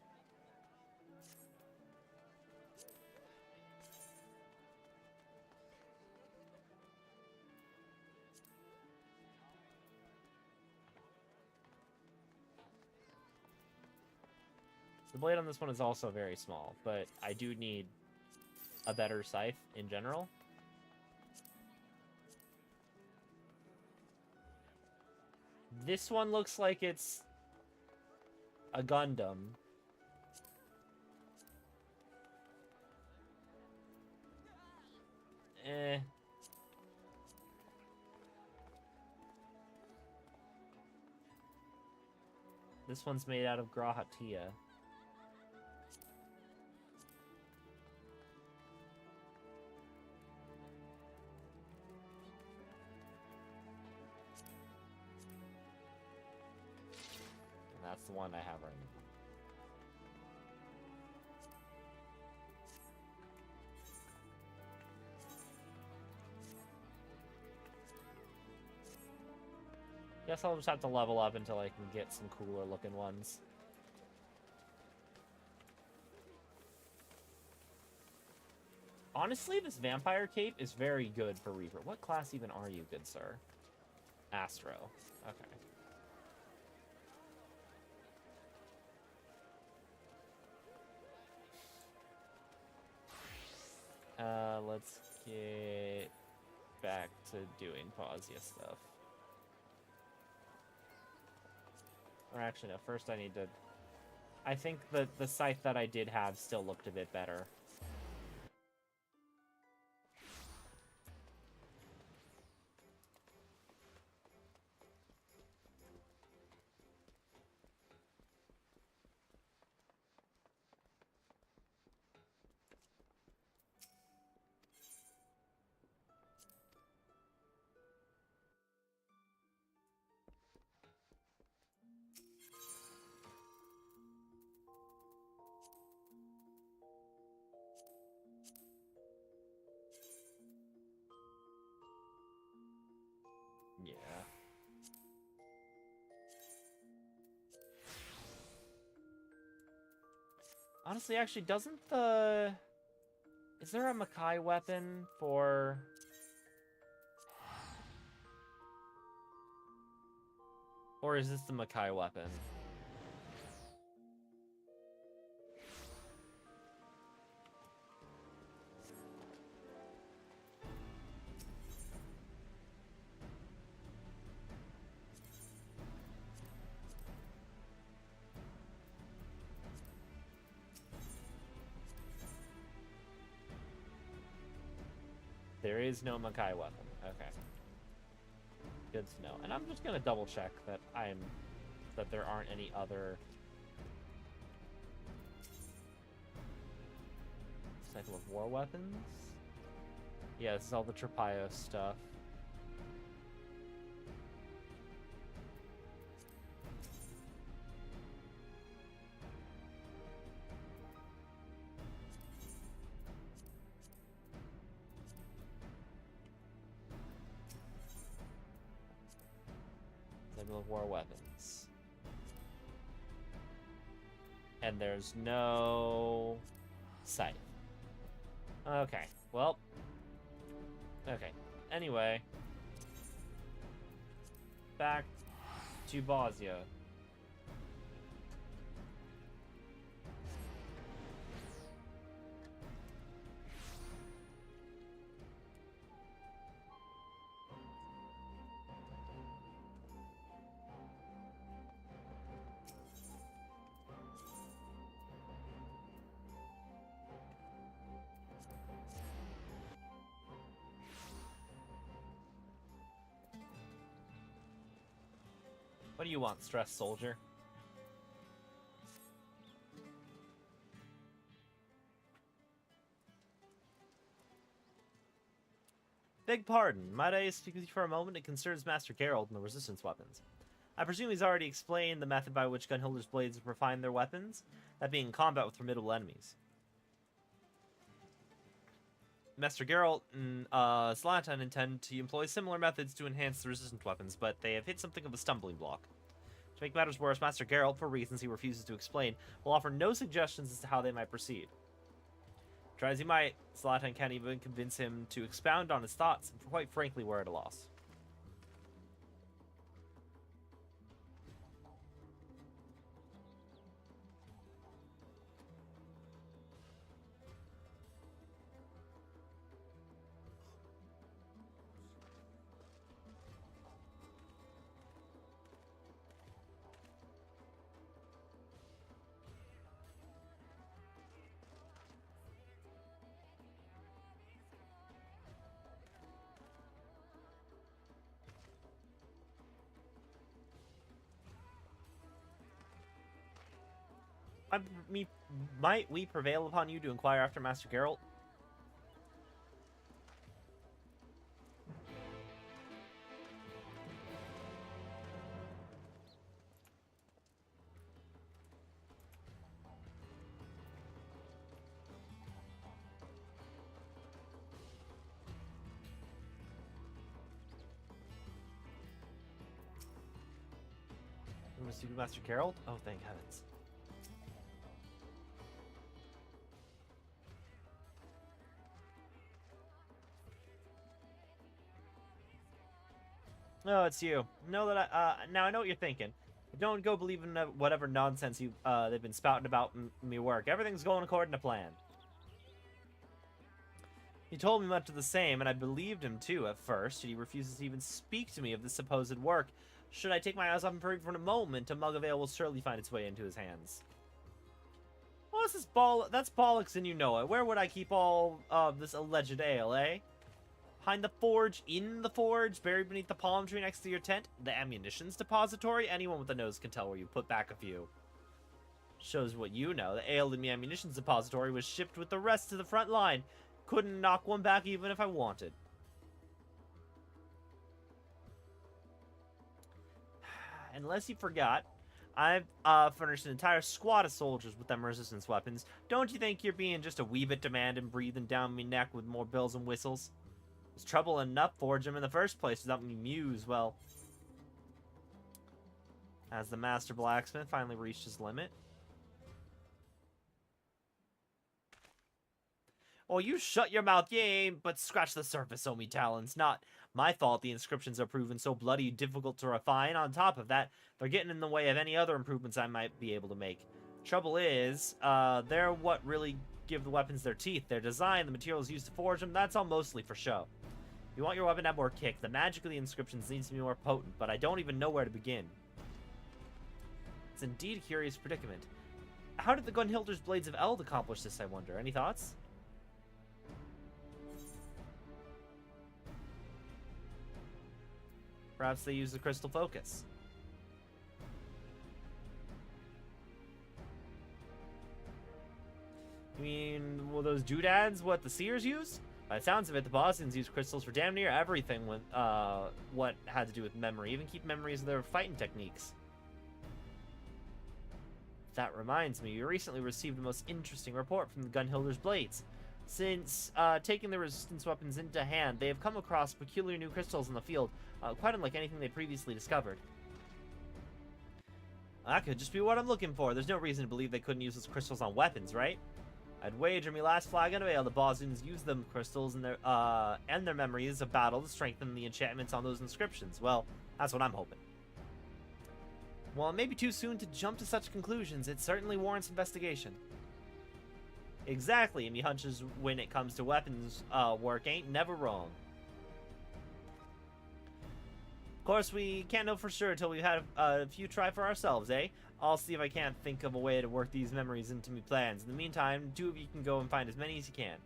The blade on this one is also very small, but I do need a better scythe in general. This one looks like it's a Gundam. Eh. This one's made out of Grahatia. That's the one I have right now. Guess I'll just have to level up until I can get some cooler looking ones. Honestly, this vampire cape is very good for Reaper. What class even are you, good sir? Astro. Okay. Let's get back to doing Bozja stuff. Or actually, no, first I need to... I think the scythe that I did have still looked a bit better. Yeah. Honestly, actually, doesn't the... Is there a Makai weapon for... Or is this the Makai weapon? There is no Makai weapon. Okay. Good to know. And I'm just gonna double check that that there aren't any other cycle of war weapons. Yeah, this is all the Trapayo stuff. Cycle of war weapons. And there's no scythe. Okay, well. Okay, anyway. Back to Bozja. What do you want, stressed soldier? Beg pardon, might I speak with you for a moment? It concerns Master Geralt and the resistance weapons. I presume he's already explained the method by which Gunhilder's blades refine their weapons, that being in combat with formidable enemies. Master Geralt and Zlatan intend to employ similar methods to enhance the resistant weapons, but they have hit something of a stumbling block. To make matters worse, Master Geralt, for reasons he refuses to explain, will offer no suggestions as to how they might proceed. Try as he might, Zlatan can't even convince him to expound on his thoughts, and quite frankly, we're at a loss. Might we prevail upon you to inquire after Master Geralt? You want to speak with Master Geralt? Oh, thank heavens. No, it's you. Know that now I know what you're thinking. Don't go believing whatever nonsense they've been spouting about me work. Everything's going according to plan. He told me much of the same, and I believed him too at first. He refuses to even speak to me of this supposed work. Should I take my eyes off him for a moment, a mug of ale will surely find its way into his hands. What's this that's bollocks, and you know it. Where would I keep all of this alleged ale, eh? Behind the forge, in the forge, buried beneath the palm tree next to your tent, the ammunitions depository. Anyone with a nose can tell where you put back a few. Shows what you know. The ale in the ammunitions depository was shipped with the rest to the front line. Couldn't knock one back even if I wanted. Unless you forgot, I've furnished an entire squad of soldiers with them resistance weapons. Don't you think you're being just a wee bit demanding, breathing down me neck with more bells and whistles? It's trouble enough forge them in the first place without me muse. Well, as the master blacksmith finally reached his limit. Oh, you shut your mouth, you ain't but scratch the surface, oh me talons. Not my fault the inscriptions are proven so bloody difficult to refine. On top of that, they're getting in the way of any other improvements I might be able to make. Trouble is, they're what really give the weapons their teeth. Their design, the materials used to forge them, that's all mostly for show. If you want your weapon to have more kick, the magic of the inscriptions needs to be more potent, but I don't even know where to begin. It's indeed a curious predicament. How did the Gunhilder's Blades of Eld accomplish this, I wonder? Any thoughts? Perhaps they use the crystal focus. You mean, will those doodads what the seers use? By the sounds of it, the Bosnians use crystals for damn near everything with what had to do with memory, even keep memories of their fighting techniques. That reminds me, we recently received the most interesting report from the Gunhilder's Blades. Since taking the resistance weapons into hand, they have come across peculiar new crystals in the field, quite unlike anything they previously discovered. That could just be what I'm looking for. There's no reason to believe they couldn't use those crystals on weapons, right? I'd wager me last flag on avail the Bosnians used them crystals in their memories of battle to strengthen the enchantments on those inscriptions. Well, that's what I'm hoping. Well, it may be too soon to jump to such conclusions. It certainly warrants investigation. Exactly, and me hunches when it comes to weapons work ain't never wrong. Of course, we can't know for sure until we've had a few try for ourselves, eh? I'll see if I can't think of a way to work these memories into me plans. In the meantime, two of you can go and find as many as you can.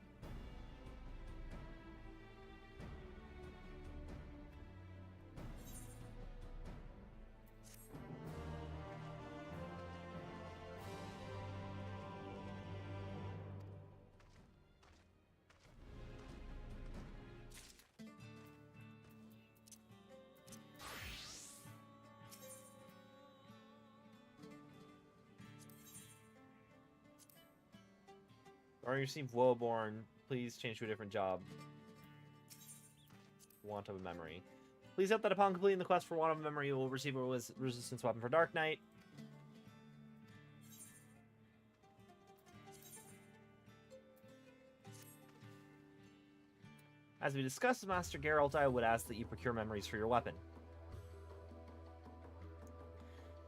Or you received Woeborn. Please change to a different job. Want of a memory. Please note that upon completing the quest for Want of a Memory, you will receive a resistance weapon for Dark Knight. As we discussed with Master Geralt, I would ask that you procure memories for your weapon.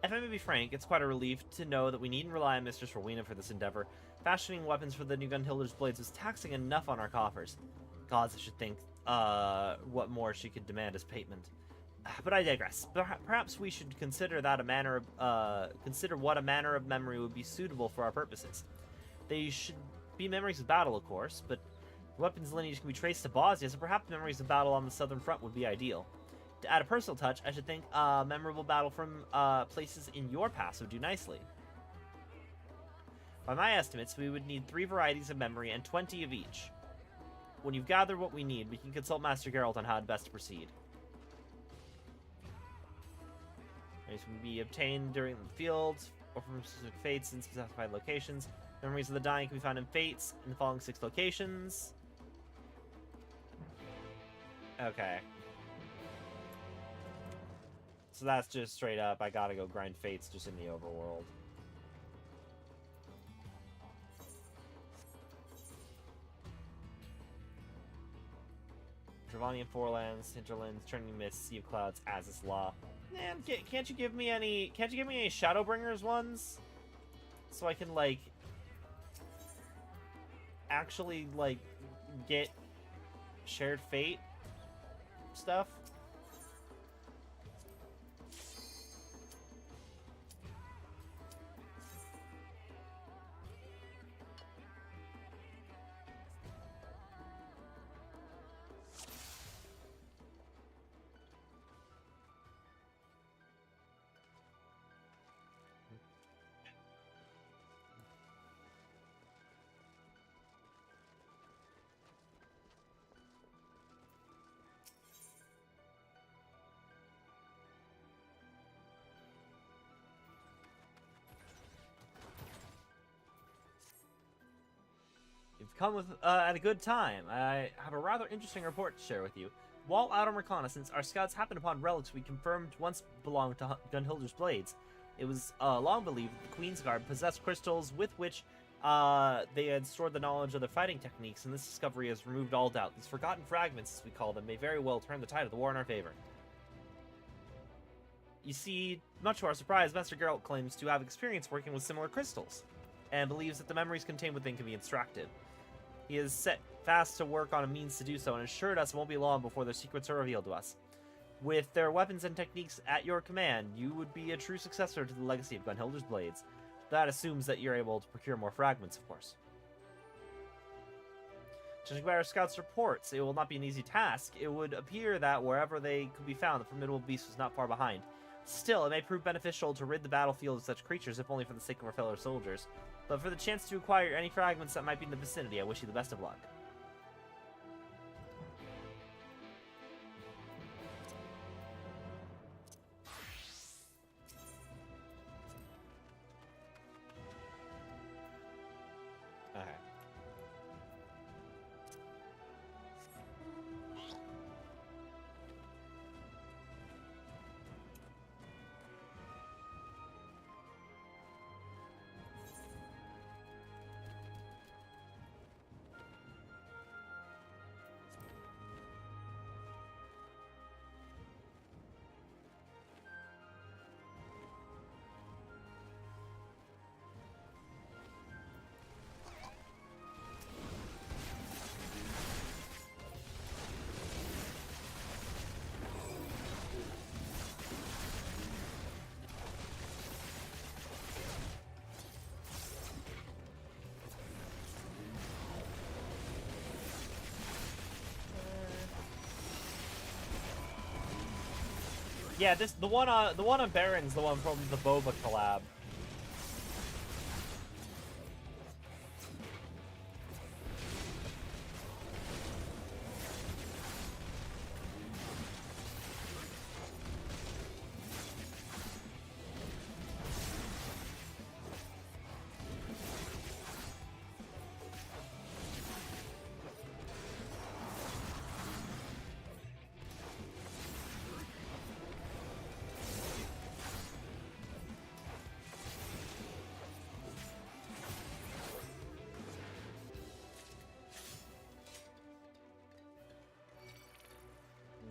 If I may be frank, it's quite a relief to know that we needn't rely on Mistress Rowena for this endeavor. Fashioning weapons for the new Gunhilder's Blades was taxing enough on our coffers. Gods, I should think, what more she could demand as payment. But I digress. Perhaps we should consider what a manner of memory would be suitable for our purposes. They should be memories of battle, of course, but the weapon's lineage can be traced to Bozja, so perhaps memories of battle on the southern front would be ideal. To add a personal touch, I should think a memorable battle from places in your past would do nicely. By my estimates, we would need 3 varieties of memory and 20 of each. When you've gathered what we need, we can consult Master Geralt on how best to proceed. These can be obtained during the fields, or from specific fates in specified locations. Memories of the dying can be found in fates in the following 6 locations. Okay. So that's just straight up, I gotta go grind fates just in the overworld. Dravanian Forelands, Hinterlands, Turning Mist, Sea of Clouds, Az's Law. Man, can't you give me any Shadowbringers ones? So I can, like, actually, like, get Shared Fate stuff? You've come at a good time. I have a rather interesting report to share with you. While out on reconnaissance, our scouts happened upon relics we confirmed once belonged to Gunhilder's Blades. It was long believed that the Queen's Guard possessed crystals with which they had stored the knowledge of their fighting techniques, and this discovery has removed all doubt. These forgotten fragments, as we call them, may very well turn the tide of the war in our favor. You see, much to our surprise, Master Geralt claims to have experience working with similar crystals, and believes that the memories contained within can be extracted. He has set fast to work on a means to do so, and assured us it won't be long before their secrets are revealed to us. With their weapons and techniques at your command, you would be a true successor to the legacy of Gunhilder's Blades. That assumes that you're able to procure more fragments, of course. Judging by our scouts' reports, it will not be an easy task. It would appear that wherever they could be found, the formidable beast was not far behind. Still, it may prove beneficial to rid the battlefield of such creatures, if only for the sake of our fellow soldiers. But for the chance to acquire any fragments that might be in the vicinity, I wish you the best of luck. Okay. Yeah, the one on Baron's the one from the Boba collab.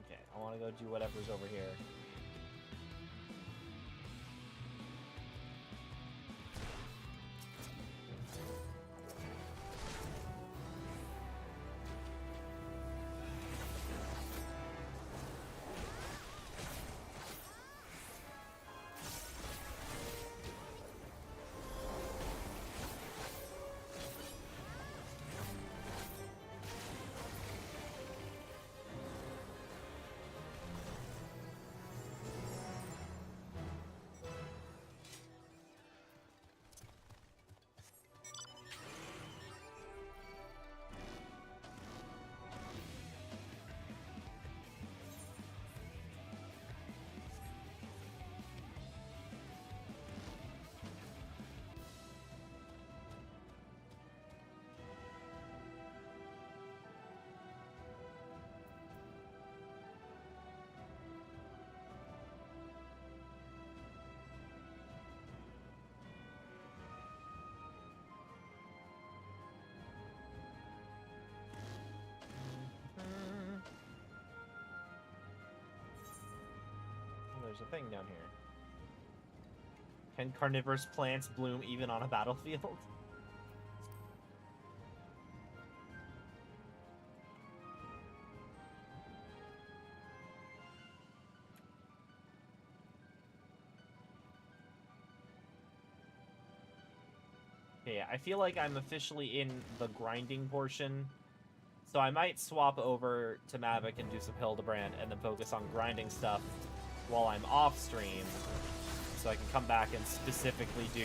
Okay, I want to go do whatever's over here. There's a thing down here. Can carnivorous plants bloom even on a battlefield? Okay, I feel like I'm officially in the grinding portion, so I might swap over to Mavic and do some Hildebrand and then focus on grinding stuff while I'm off stream, so I can come back and specifically do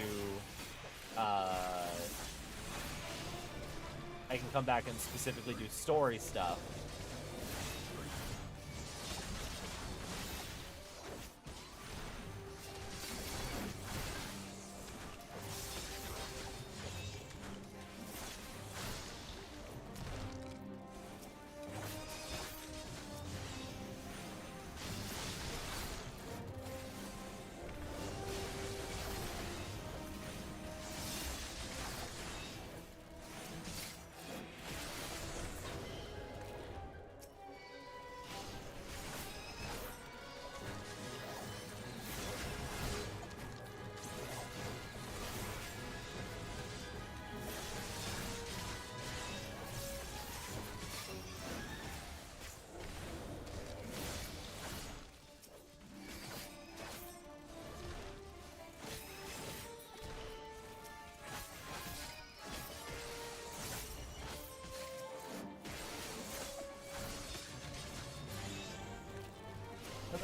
story stuff.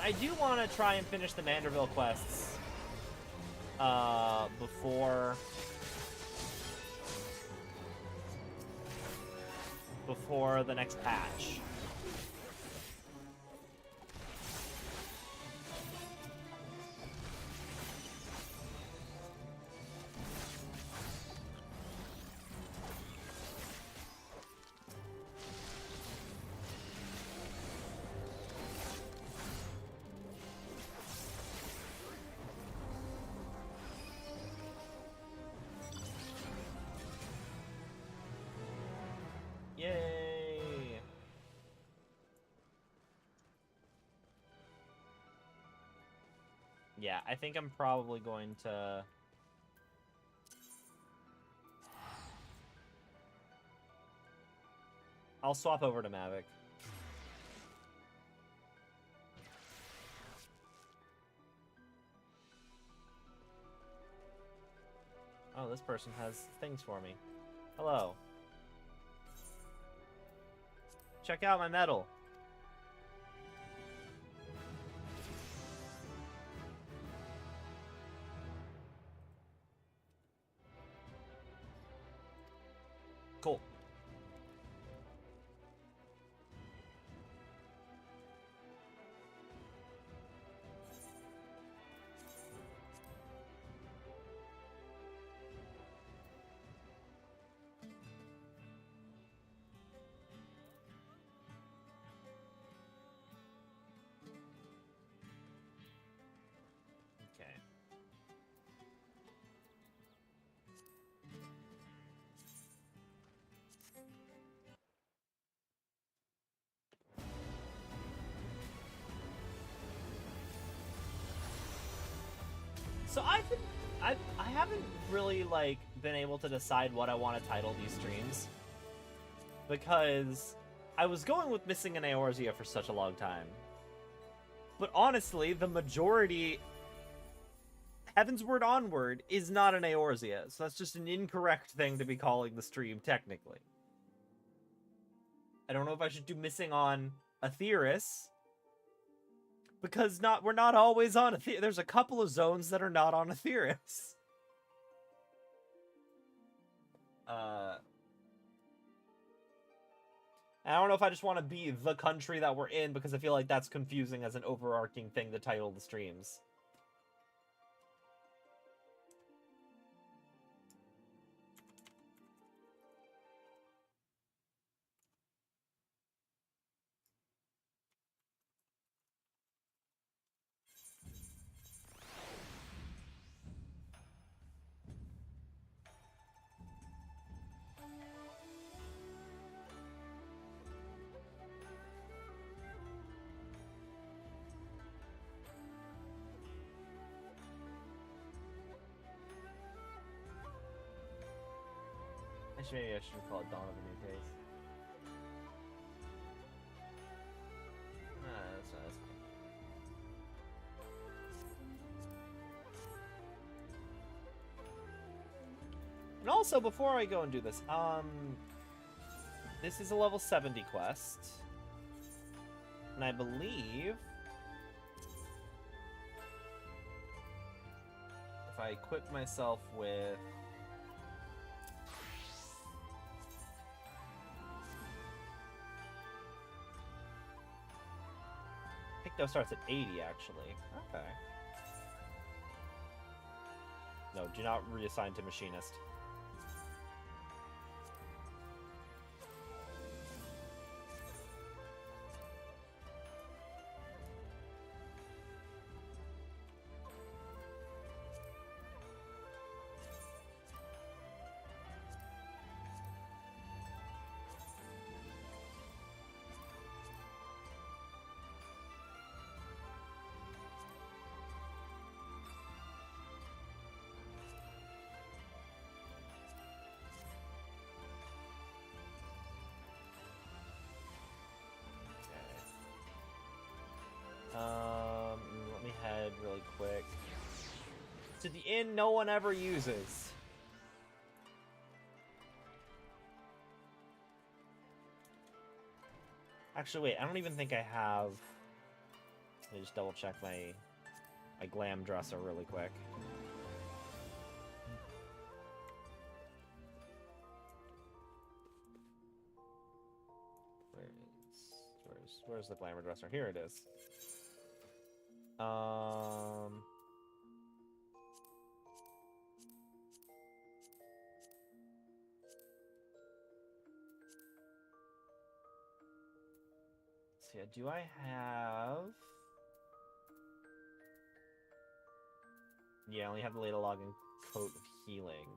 I do want to try and finish the Manderville quests before the next patch. Yay! Yeah, I think I'm probably going to... I'll swap over to Mavic. Oh, this person has things for me. Hello. Check out my medal. Cool. Okay. So I haven't really like been able to decide what I want to title these streams, because I was going with Missing an Eorzea for such a long time. But honestly, the majority, Heavensward Onward, is not an Eorzea, so that's just an incorrect thing to be calling the stream, technically. I don't know if I should do Missing on Aetheris, because we're not always on Aetheris. There's a couple of zones that are not on Aetheris. I don't know if I just want to be the country that we're in, because I feel like that's confusing as an overarching thing to title the streams. Maybe I should call it Dawn of a New Face. That's fine. And also, before I go and do this, this is a level 70 quest. And I believe if I equip myself with... Picto starts at 80, actually. Okay. No, do not reassign to Machinist. Let me head really quick to the inn no one ever uses. Actually, wait, I don't even think I have... Let me just double check my glam dresser really quick. Where's the glamour dresser? Here it is. So yeah, do I have... Yeah, I only have the Leda Login Coat of Healing.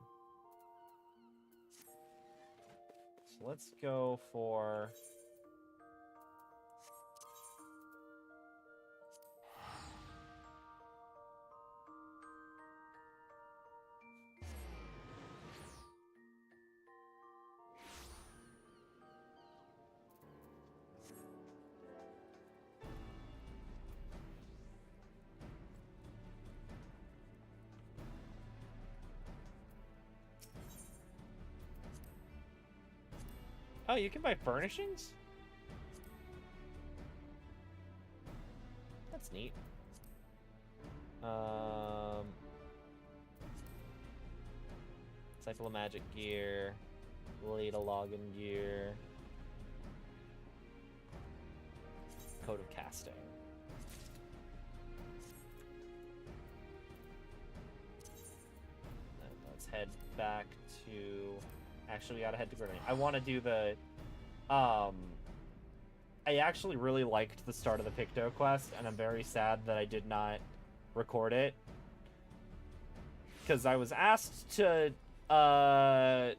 So let's go for... Oh, you can buy furnishings? That's neat. Cycle of Magic gear. Leda Login gear. Code of Casting. Then let's head back to... Actually, we gotta head to Grenade. I want to do the... I actually really liked the start of the Picto quest, and I'm very sad that I did not record it. Because I was asked to... I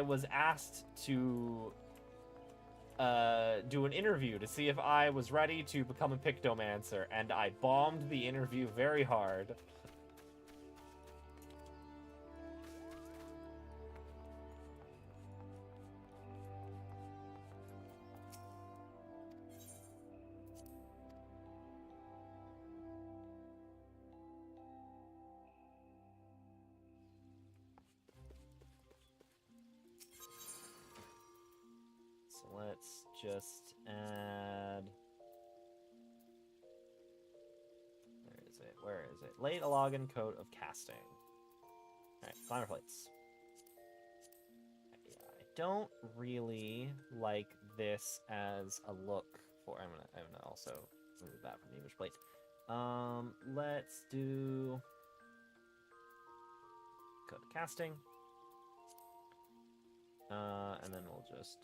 was asked to... do an interview to see if I was ready to become a Pictomancer, and I bombed the interview very hard. Let's just add... Where is it? Leda Login Coat of Casting. Alright, climber plates. Yeah, I don't really like this as a look for... I'm gonna also remove that from the image plate. Let's do... Coat of Casting. And then we'll just...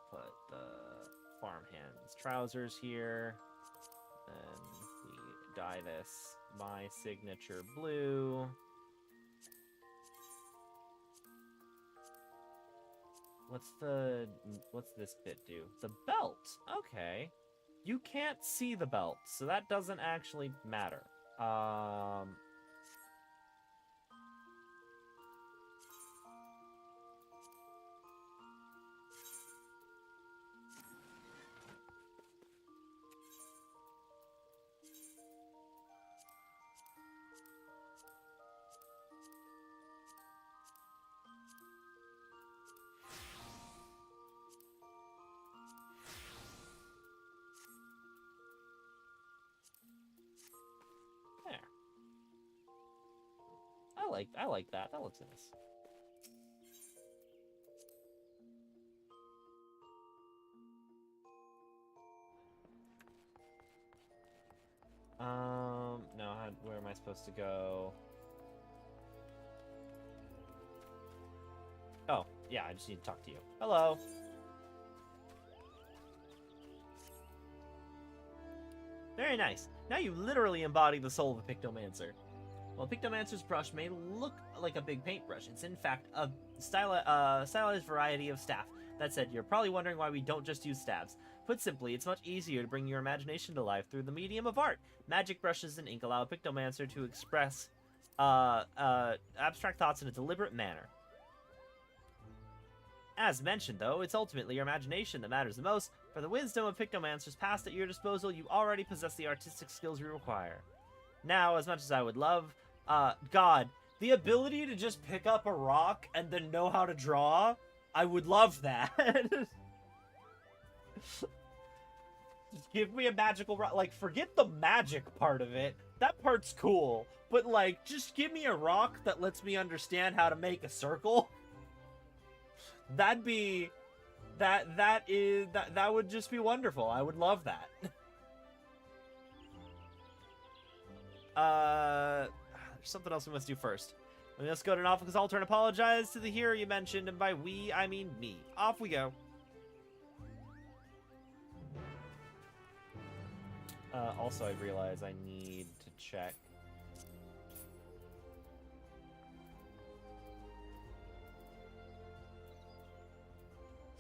Put the farmhand's trousers here. Then we dye this my signature blue. What's this bit do? The belt. Okay. You can't see the belt, so that doesn't actually matter. I like that. That looks nice. No, where am I supposed to go? Oh, yeah, I just need to talk to you. Hello. Very nice. Now you literally embody the soul of a Pictomancer. While Pictomancer's brush may look like a big paintbrush, it's in fact a stylized variety of staff. That said, you're probably wondering why we don't just use stabs. Put simply, it's much easier to bring your imagination to life through the medium of art. Magic brushes and ink allow a Pictomancer to express abstract thoughts in a deliberate manner. As mentioned, though, it's ultimately your imagination that matters the most. For the wisdom of Pictomancers past at your disposal, you already possess the artistic skills we require. Now, as much as I would love... God, the ability to just pick up a rock and then know how to draw, I would love that. Just give me a magical rock. Like, forget the magic part of it. That part's cool. But, like, just give me a rock that lets me understand how to make a circle. That'd be... That would just be wonderful. I would love that. There's something else we must do first. Let's go to Nautica's altar and apologize to the hero you mentioned, and by we, I mean me. Off we go. Also, I realize I need to check.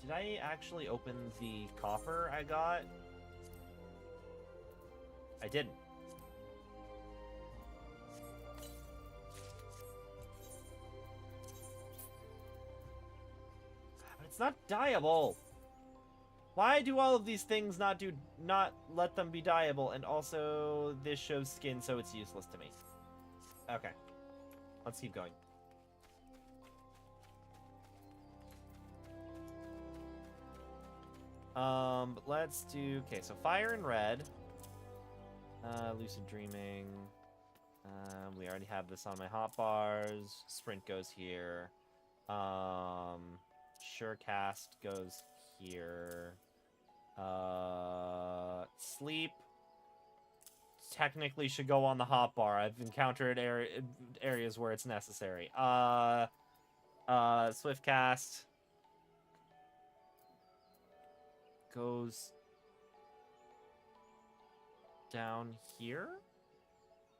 Did I actually open the coffer I got? I didn't. But it's not dyeable. Why do all of these things not let them be dyeable? And also, this shows skin, so it's useless to me. Okay. Let's keep going. Let's do... Okay, so fire and red. Lucid dreaming. We already have this on my hotbars. Sprint goes here. Surecast goes here. Sleep technically should go on the hotbar. I've encountered areas where it's necessary. Swiftcast goes down here?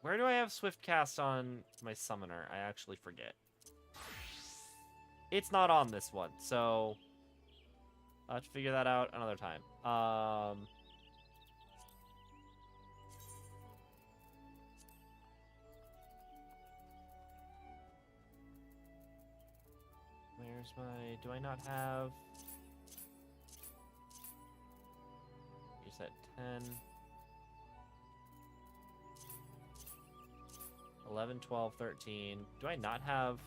Where do I have Swiftcast on my summoner? I actually forget. It's not on this one, so I'll have to figure that out another time. Where's my... Do I not have... You said 10... 11, 12, 13... Do I not have...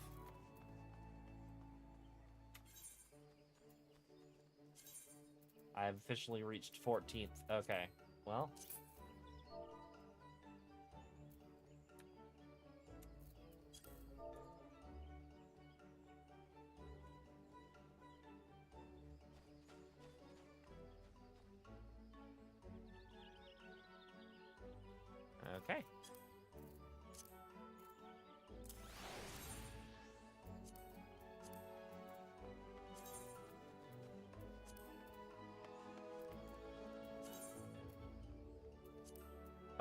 I've officially reached 14th. Okay, well... Okay.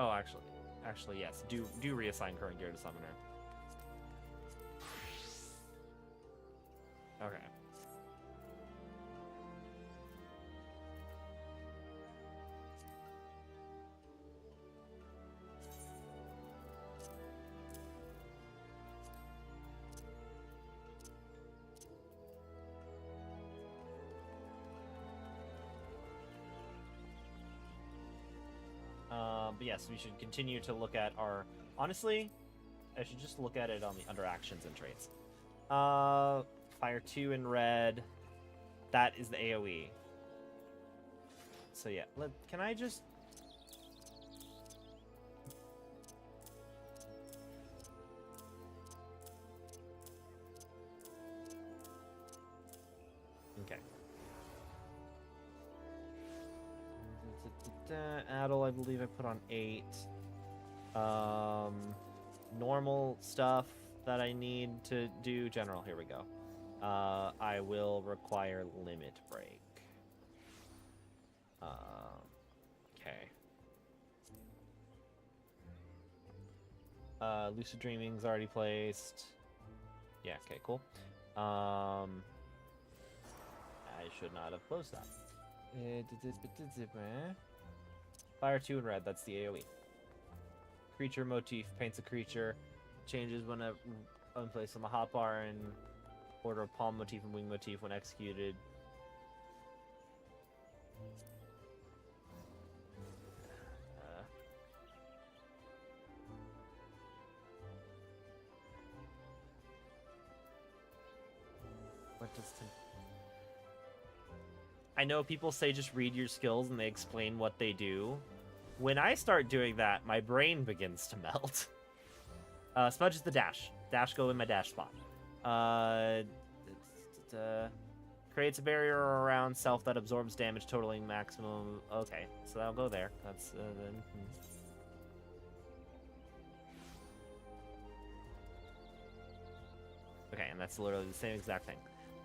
Oh, actually, yes. Do reassign current gear to summoner. Okay. But yes, we should continue to look at our... Honestly, I should just look at it on the under actions and traits. Fire 2 in red. That is the AoE. So yeah, can I just... Okay. Addle, I believe I put on 8. Normal stuff that I need to do. General, here we go. I will require limit break. Okay. Lucid Dreaming's already placed. Yeah, okay, cool. I should not have closed that. Fire 2 in red, that's the AoE. Creature motif paints a creature, changes when placed on the hotbar, and order of palm motif and wing motif when executed. What does I know people say just read your skills and they explain what they do. When I start doing that, my brain begins to melt. Smudge is the dash. Dash go in my dash spot. Creates a barrier around self that absorbs damage totaling maximum. Okay, so that'll go there. That's then. Okay, and that's literally the same exact thing.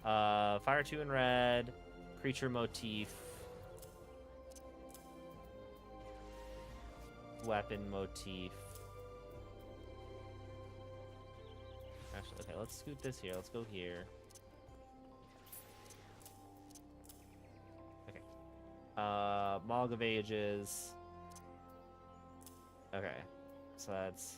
Fire 2 in red. Creature motif. Weapon motif. Actually, okay, let's scoot this here. Let's go here. Okay. Mog of Ages. Okay. So that's...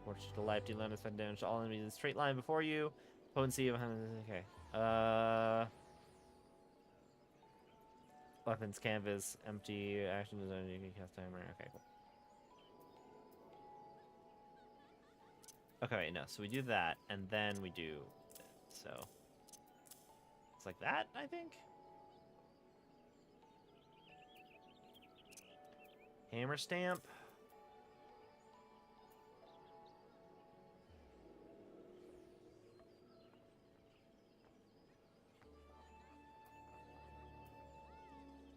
Fortune to life, deal limits, spend damage to all enemies in a straight line before you. Potency of... Okay. Weapons, canvas, empty, action design, you can cast timer. Okay, cool. Okay, no, so we do that, and then we do... So... It's like that, I think? Hammer stamp.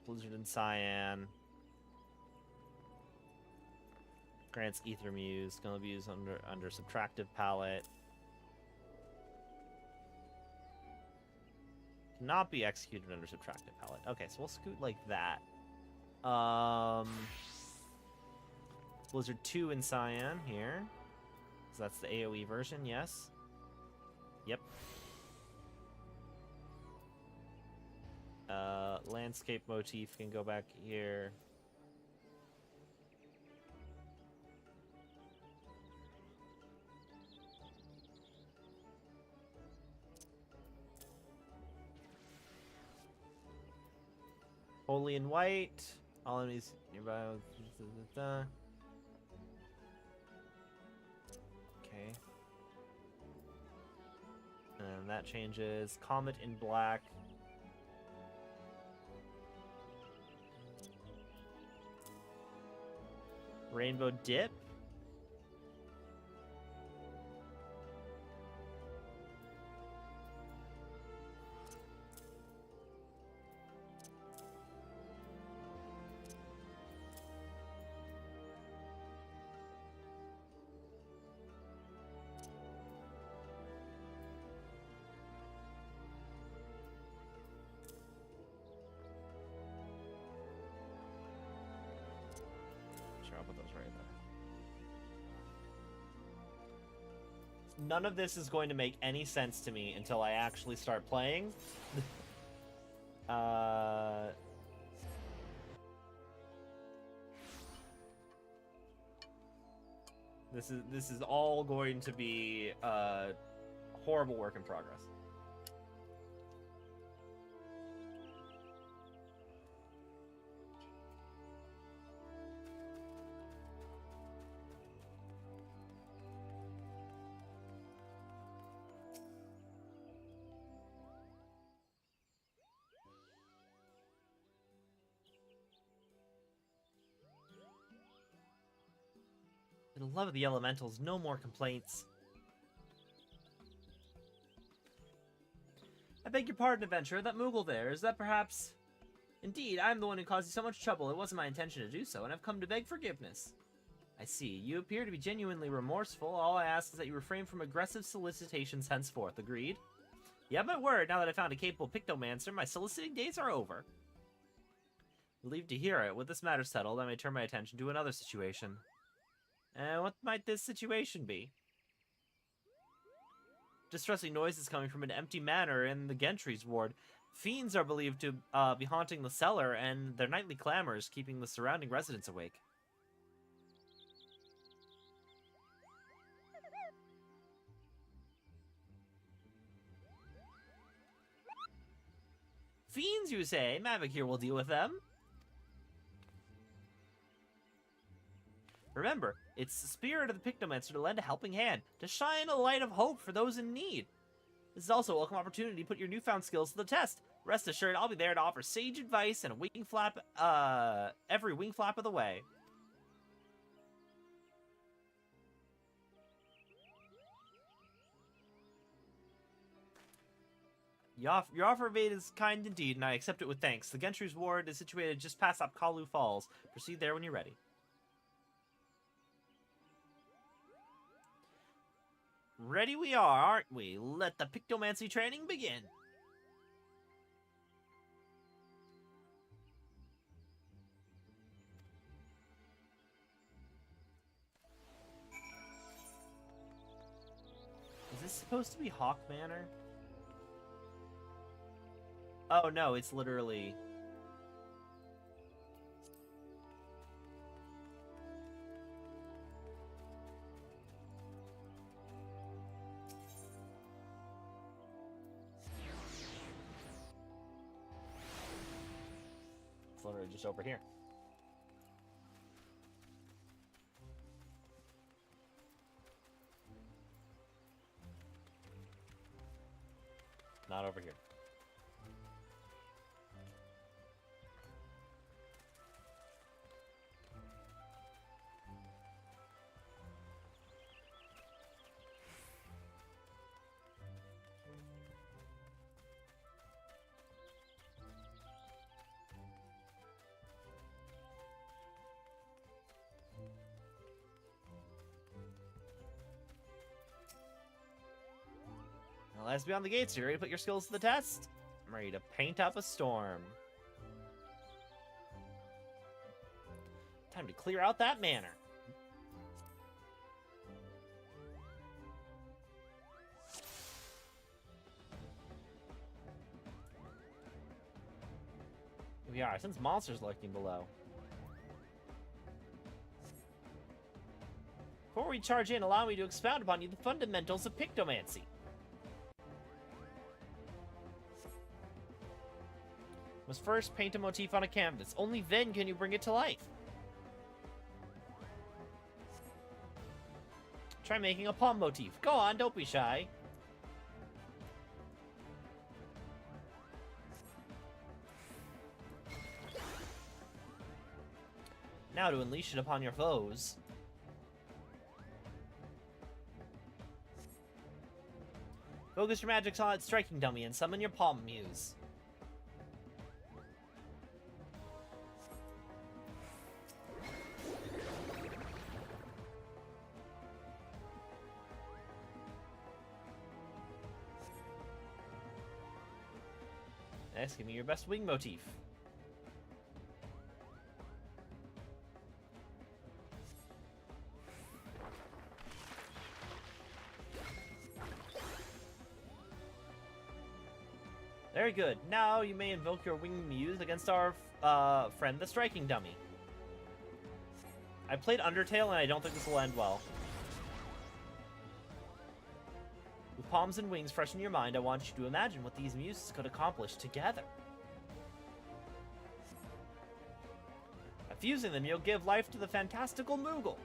Blizzard and Cyan. Grants Ether Muse. Gonna be used under subtractive palette. Cannot be executed under subtractive palette. Okay, so we'll scoot like that. Blizzard 2 in Cyan here. So that's the AoE version, yes. Yep. Landscape motif can go back here. Holy and white. All enemies nearby. Okay. And that changes. Comet in black. Rainbow dip. I'll put those right there. None of this is going to make any sense to me until I actually start playing. This is all going to be horrible work in progress. For the love of the elementals, no more complaints. I beg your pardon, adventurer. That Moogle there, is that perhaps... Indeed, I am the one who caused you so much trouble. It wasn't my intention to do so, and I've come to beg forgiveness. I see. You appear to be genuinely remorseful. All I ask is that you refrain from aggressive solicitations henceforth. Agreed? You have my word. Now that I found a capable pictomancer, my soliciting days are over. Relieved to hear it. With this matter settled, I may turn my attention to another situation. What might this situation be? Distressing noises coming from an empty manor in the Gentry's ward. Fiends are believed to be haunting the cellar, and their nightly clamors keeping the surrounding residents awake. Fiends, you say? Mavic here will deal with them. Remember, It's the spirit of the Pictomancer to lend a helping hand, to shine a light of hope for those in need. This is also a welcome opportunity to put your newfound skills to the test. Rest assured, I'll be there to offer sage advice and every wing flap of the way. Your offer of aid is kind indeed, and I accept it with thanks. The Gentry's Ward is situated just past Apkalu Falls. Proceed there when you're ready. Ready we are, aren't we? Let the Pictomancy training begin. Is this supposed to be Hawk Manor? Oh no, it's literally... It's literally just over here. Not over here. Well, as beyond the gates, you ready to put your skills to the test? I'm ready to paint up a storm. Time to clear out that manor. Here we are, since monsters lurking below. Before we charge in, allow me to expound upon you the fundamentals of Pictomancy. Must first paint a motif on a canvas. Only then can you bring it to life. Try making a palm motif. Go on, don't be shy. Now to unleash it upon your foes. Focus your magic on its striking dummy and summon your palm muse. Next, give me your best wing motif. Very good. Now you may invoke your wing muse against our friend, the striking dummy. I played Undertale, and I don't think this will end well. With palms and wings fresh in your mind, I want you to imagine what these muses could accomplish together. By fusing them, you'll give life to the fantastical Moogle.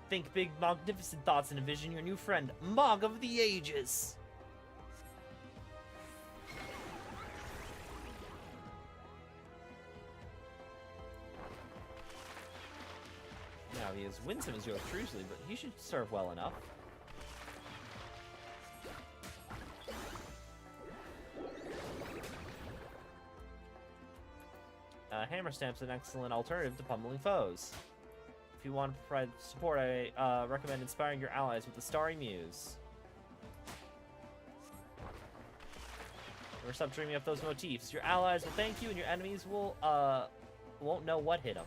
Think big, magnificent thoughts and envision your new friend, Mog of the Ages. Now, he is winsome as yours truly, but he should serve well enough. Hammer Stamp's an excellent alternative to pummeling foes. If you want to provide support, I recommend inspiring your allies with the Starry Muse. Never stop dreaming up those motifs. Your allies will thank you, and your enemies will won't know what hit them.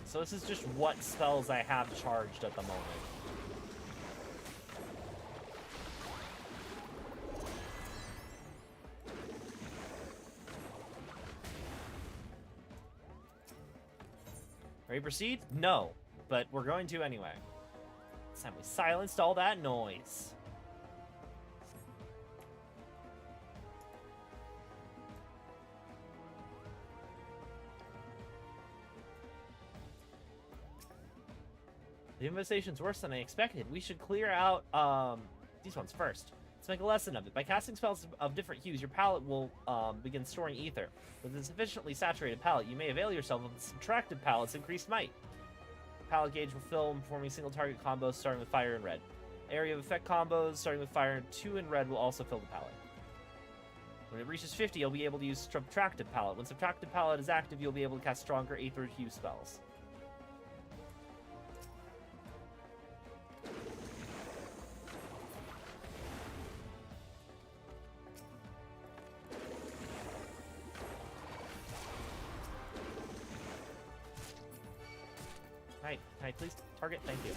So this is just what spells I have charged at the moment. Ready to proceed? No, but we're going to anyway. This time we silenced all that noise. The infestation's worse than I expected. We should clear out these ones first. Let's make a lesson of it. By casting spells of different hues, your palette will begin storing ether. With a sufficiently saturated palette, you may avail yourself of the subtracted palette's increased might. Palette gauge will fill when performing single target combos starting with fire and red. Area of effect combos starting with fire and 2 and red will also fill the palette. When it reaches 50, you'll be able to use subtracted palette. When subtracted palette is active, you'll be able to cast stronger aether hue spells. Can I please target? Thank you.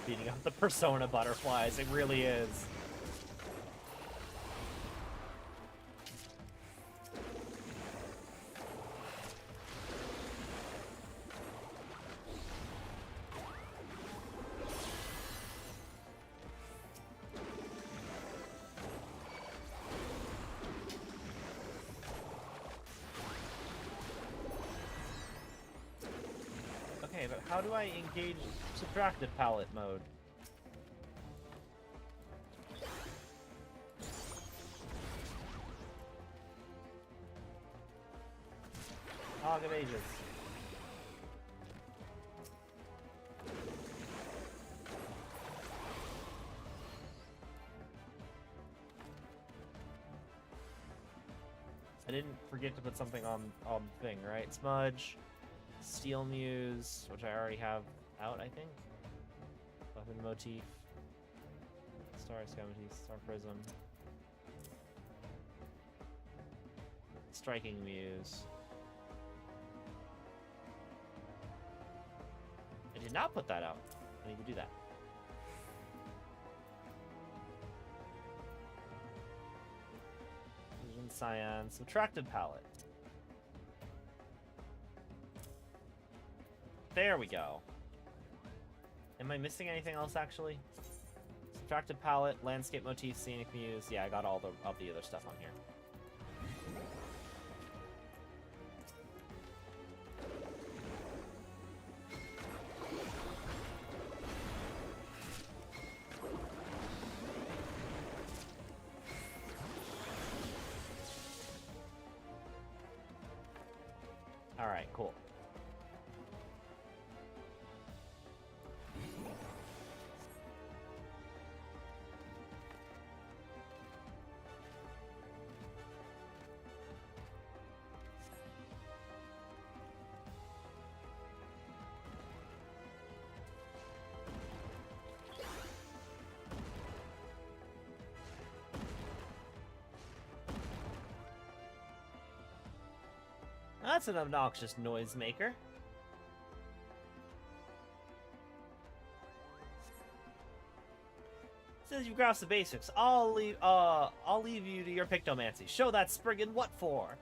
Beating up the Persona butterflies, it really is. Okay, but how do I engage subtracted palette mode? Hog of Ages. I didn't forget to put something on thing, right? Smudge, Steel Muse, which I already have out, I think. Weapon Motif, Star Sky Motif, Star Prism, Striking Muse. I did not put that out. I need to do that. Vision Cyan, subtracted palette. There we go. Am I missing anything else, actually? Subtracted palette, landscape motif, scenic muse. Yeah, I got all the other stuff on here. All right, cool. That's an obnoxious noisemaker. Since you've grasped the basics, I'll leave you to your pictomancy. Show that Spriggan what for.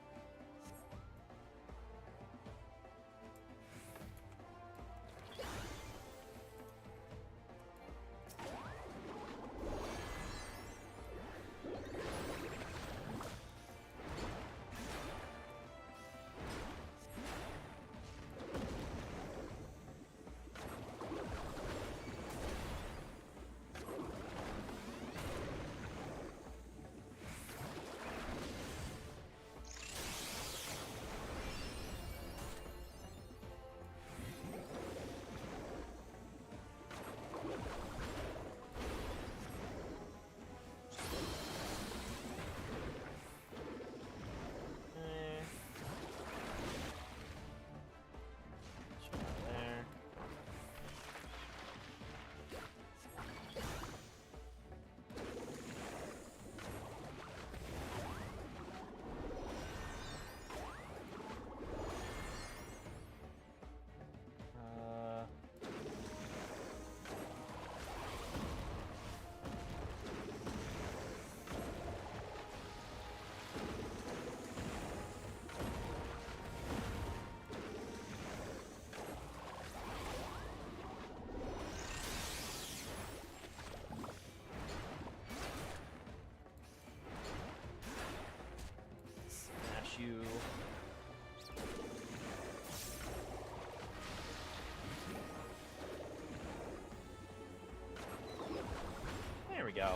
go.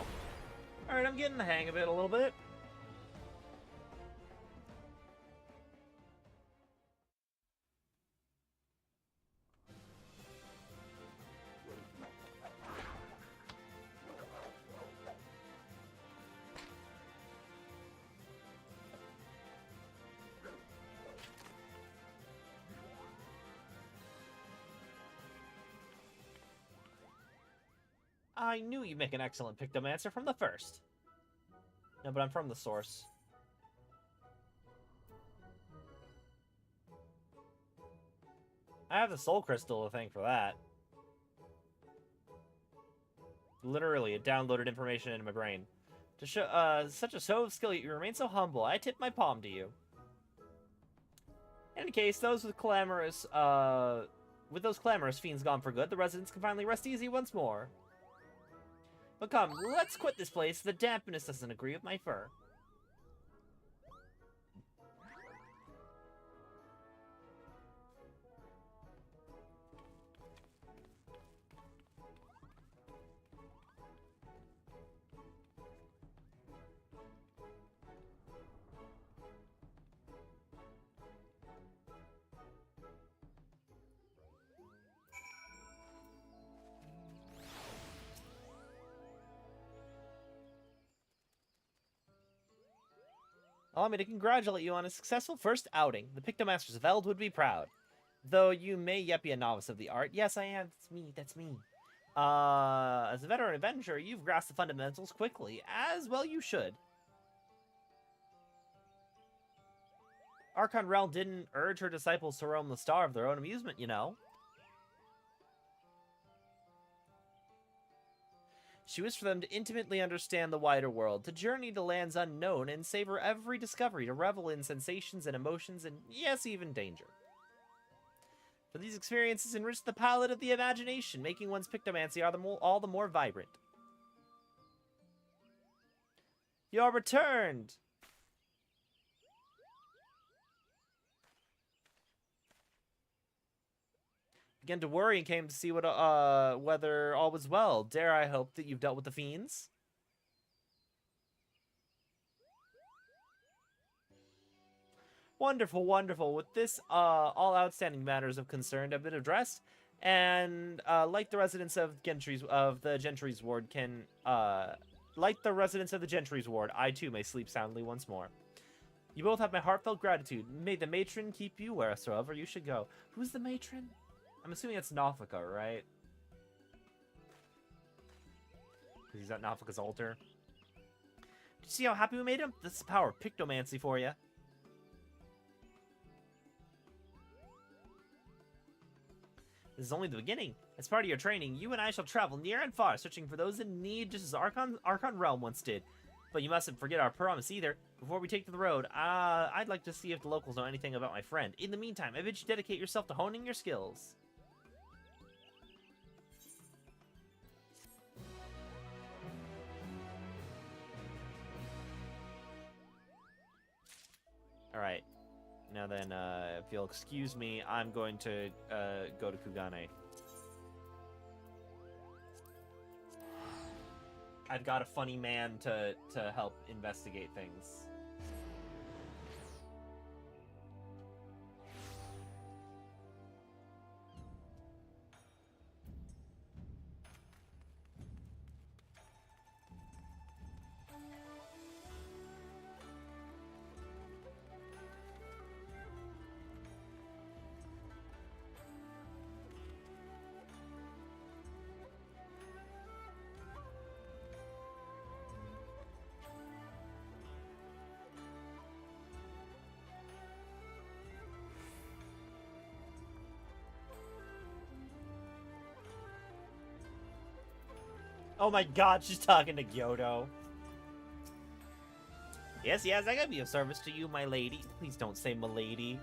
Alright, I'm getting the hang of it a little bit. I knew you'd make an excellent Pictomancer from the first. No, but I'm from the source. I have the Soul Crystal to thank for that. Literally, it downloaded information into my brain. To show such a show of skill, you remain so humble. I tip my palm to you. In any case, those with those clamorous fiends gone for good, the residents can finally rest easy once more. But come, let's quit this place. The dampness doesn't agree with my fur. Allow me to congratulate you on a successful first outing. The Pictomasters of Eld would be proud. Though you may yet be a novice of the art. Yes, I am. That's me. As a veteran adventurer, you've grasped the fundamentals quickly. As well you should. Archon Realm didn't urge her disciples to roam the star of their own amusement, you know. She wished for them to intimately understand the wider world, to journey to lands unknown, and savor every discovery, to revel in sensations and emotions, and yes, even danger. For these experiences enrich the palette of the imagination, making one's Pictomancy all the more vibrant. You're returned! Began to worry and came to see whether all was well. Dare I hope that you've dealt with the fiends? Wonderful, wonderful. With this, all outstanding matters of concern have been addressed, and like the residents of the Gentry's ward I too may sleep soundly once more. You both have my heartfelt gratitude. May the matron keep you wheresoever you should go. Who's the matron? I'm assuming it's Nothica, right? Because he's at Nothica's altar. Did you see how happy we made him? This is the power of Pictomancy for you. This is only the beginning. As part of your training, you and I shall travel near and far, searching for those in need, just as Archon Realm once did. But you mustn't forget our promise either. Before we take to the road, I'd like to see if the locals know anything about my friend. In the meantime, I bid you dedicate yourself to honing your skills. Alright. Now then, if you'll excuse me, I'm going to go to Kugane. I've got a funny man to help investigate things. Oh my god, she's talking to Gyoto. Yes, yes, I can be of service to you, my lady. Please don't say my lady.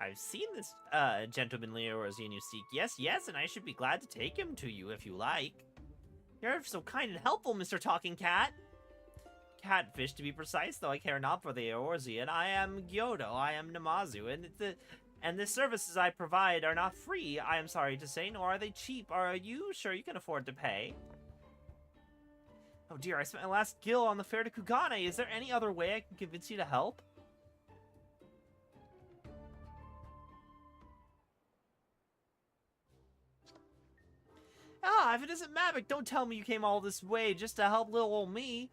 I've seen this gentleman Leorosian you seek. Yes, yes, and I should be glad to take him to you if you like. You're so kind and helpful, Mr. Talking Cat. Catfish, to be precise, though I care not for the Eorzean. I am Gyoto, I am Namazu, and And the services I provide are not free, I am sorry to say, nor are they cheap. Are you sure you can afford to pay? Oh dear, I spent my last gil on the fare to Kugane. Is there any other way I can convince you to help? Ah, if it isn't Mavic, don't tell me you came all this way just to help little old me.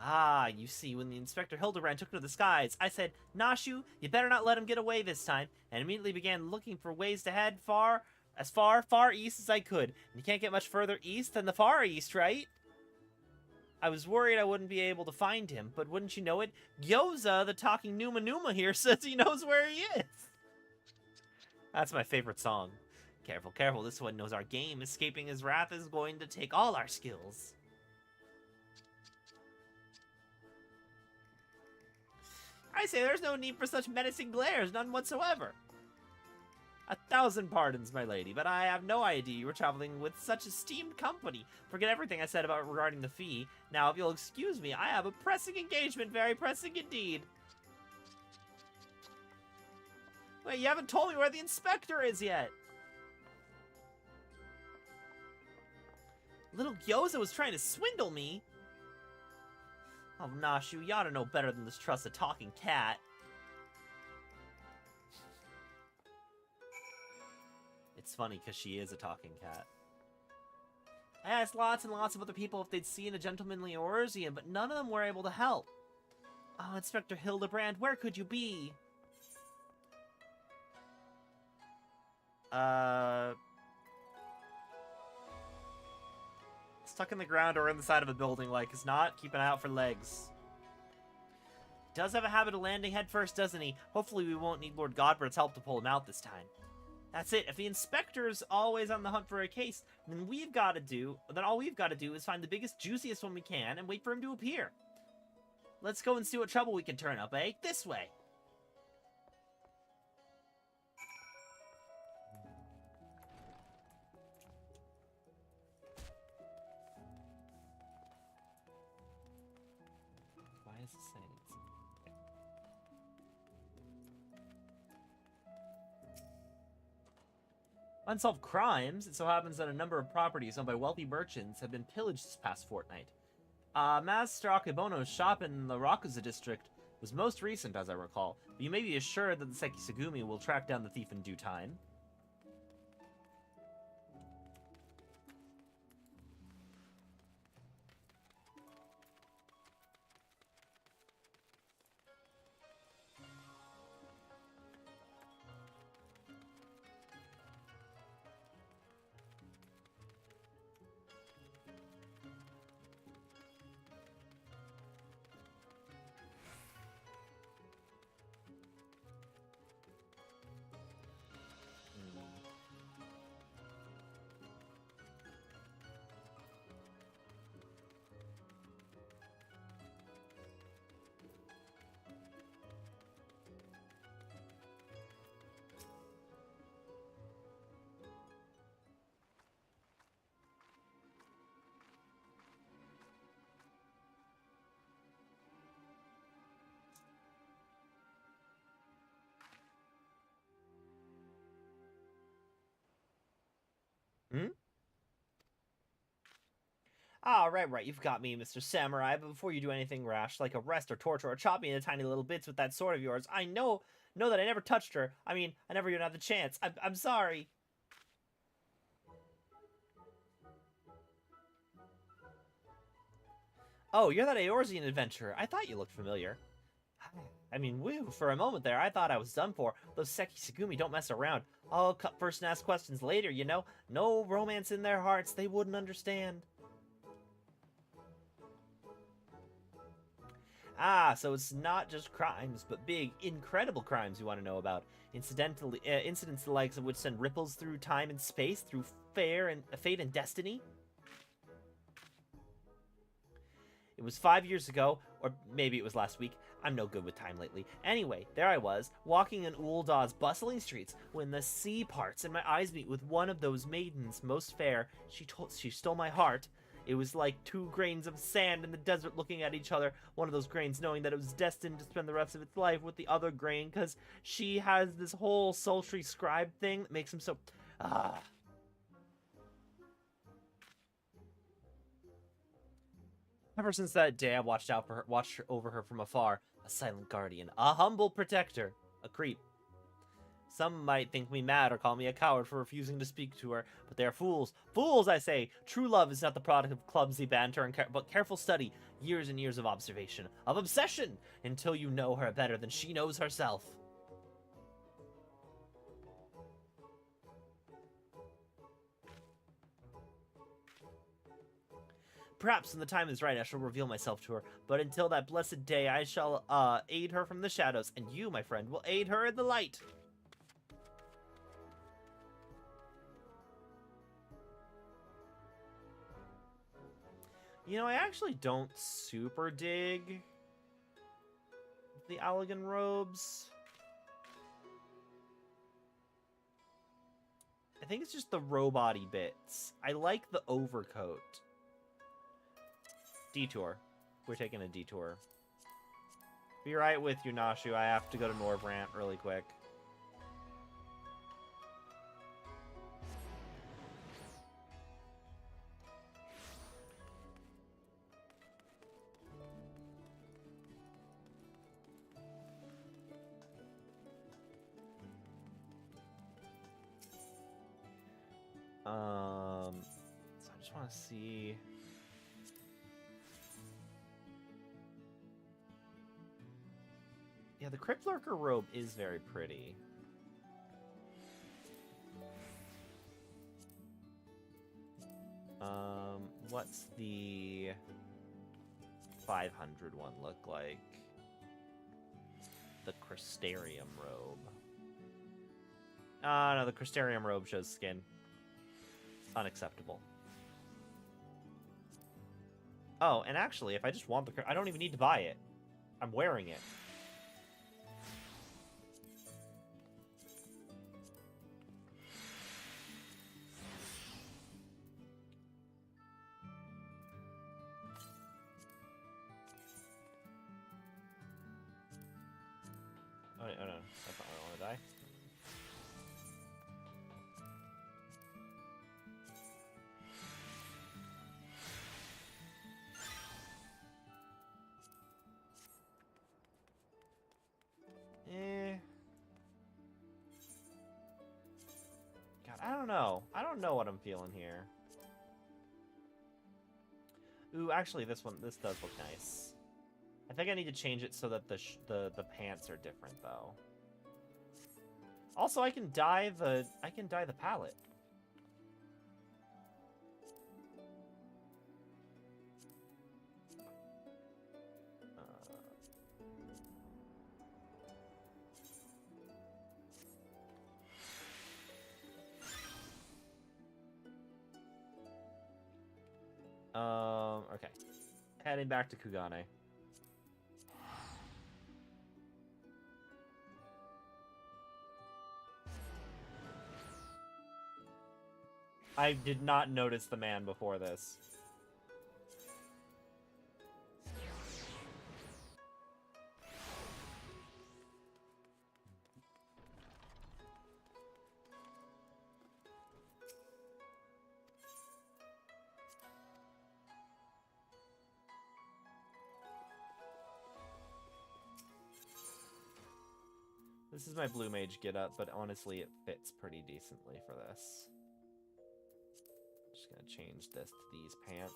Ah, you see, when the Inspector Hildebrand took to the skies, I said, Nashu, you better not let him get away this time, and immediately began looking for ways to head far east as I could. And you can't get much further east than the Far East, right? I was worried I wouldn't be able to find him, but wouldn't you know it, Gyoza, the talking Numa Numa here, says he knows where he is. That's my favorite song. Careful, careful, this one knows our game. Escaping his wrath is going to take all our skills. I say there's no need for such menacing glares, none whatsoever. 1,000 pardons, my lady, but I have no idea you were traveling with such esteemed company. Forget everything I said about regarding the fee. Now, if you'll excuse me, I have a pressing engagement, very pressing indeed. Wait, you haven't told me where the inspector is yet. Little Gyoza was trying to swindle me. Oh, Nashu, you ought to know better than to trust a talking cat. It's funny because she is a talking cat. I asked lots and lots of other people if they'd seen a gentlemanly Eorzean, but none of them were able to help. Oh, Inspector Hildebrand, where could you be? Stuck in the ground or in the side of a building like as not. Keep an eye out for legs. Does have a habit of landing head first, doesn't he? Hopefully we won't need Lord Godbert's help to pull him out this time. That's it. If the inspector's always on the hunt for a case, then all we've got to do is find the biggest, juiciest one we can and wait for him to appear. Let's go and see what trouble we can turn up, eh? This way. Why is it saying it's... Unsolved crimes. It so happens that a number of properties owned by wealthy merchants have been pillaged this past fortnight. Master Akebono's shop in the Rakuza district was most recent, as I recall, but you may be assured that the Sekisagumi will track down the thief in due time. Hmm? Ah, right, you've got me, Mr. Samurai, but before you do anything rash, like arrest or torture or chop me into tiny little bits with that sword of yours, I know that I never touched her. I mean, I never even had the chance. I'm sorry. Oh, you're that Eorzean adventurer. I thought you looked familiar. I mean, woo, for a moment there, I thought I was done for. Those Sekisagumi don't mess around. I'll cut first and ask questions later, you know? No romance in their hearts, they wouldn't understand. Ah, so it's not just crimes, but big, incredible crimes you want to know about. Incidents the likes of which send ripples through time and space, through fate and destiny. It was 5 years ago, or maybe it was last week. I'm no good with time lately. Anyway, there I was, walking in Uldaw's bustling streets, when the sea parts and my eyes meet with one of those maidens most fair. She stole my heart. It was like two grains of sand in the desert looking at each other. One of those grains knowing that it was destined to spend the rest of its life with the other grain, because she has this whole sultry scribe thing that makes him so... Ever since that day, I watched over her from afar. A silent guardian, a humble protector, a creep. Some might think me mad or call me a coward for refusing to speak to her, but they are fools. Fools, I say! True love is not the product of clumsy banter, but careful study, years and years of observation, of obsession, until you know her better than she knows herself. Perhaps when the time is right, I shall reveal myself to her, but until that blessed day, I shall aid her from the shadows, and you, my friend, will aid her in the light. You know, I actually don't super dig the Allegan robes. I think it's just the robot-y bits. I like the overcoat. Detour. We're taking a detour. Be right with you, Nashu. I have to go to Norvrant really quick. So I just want to see... Yeah, the Crypt Lurker robe is very pretty. What's the 500 one look like? The Crystarium robe. No, the Crystarium robe shows skin. Unacceptable. Oh, and actually, if I just want the... I don't even need to buy it. I'm wearing it. Oh, no, that's not where I want to die. God, I don't know. I don't know what I'm feeling here. Ooh, actually, this does look nice. I think I need to change it so that the pants are different, though. Also, I can dye the palette. Okay. Heading back to Kugane. I did not notice the man before this. This is my blue mage getup, but honestly, it fits pretty decently for this. Just gonna change this to these pants.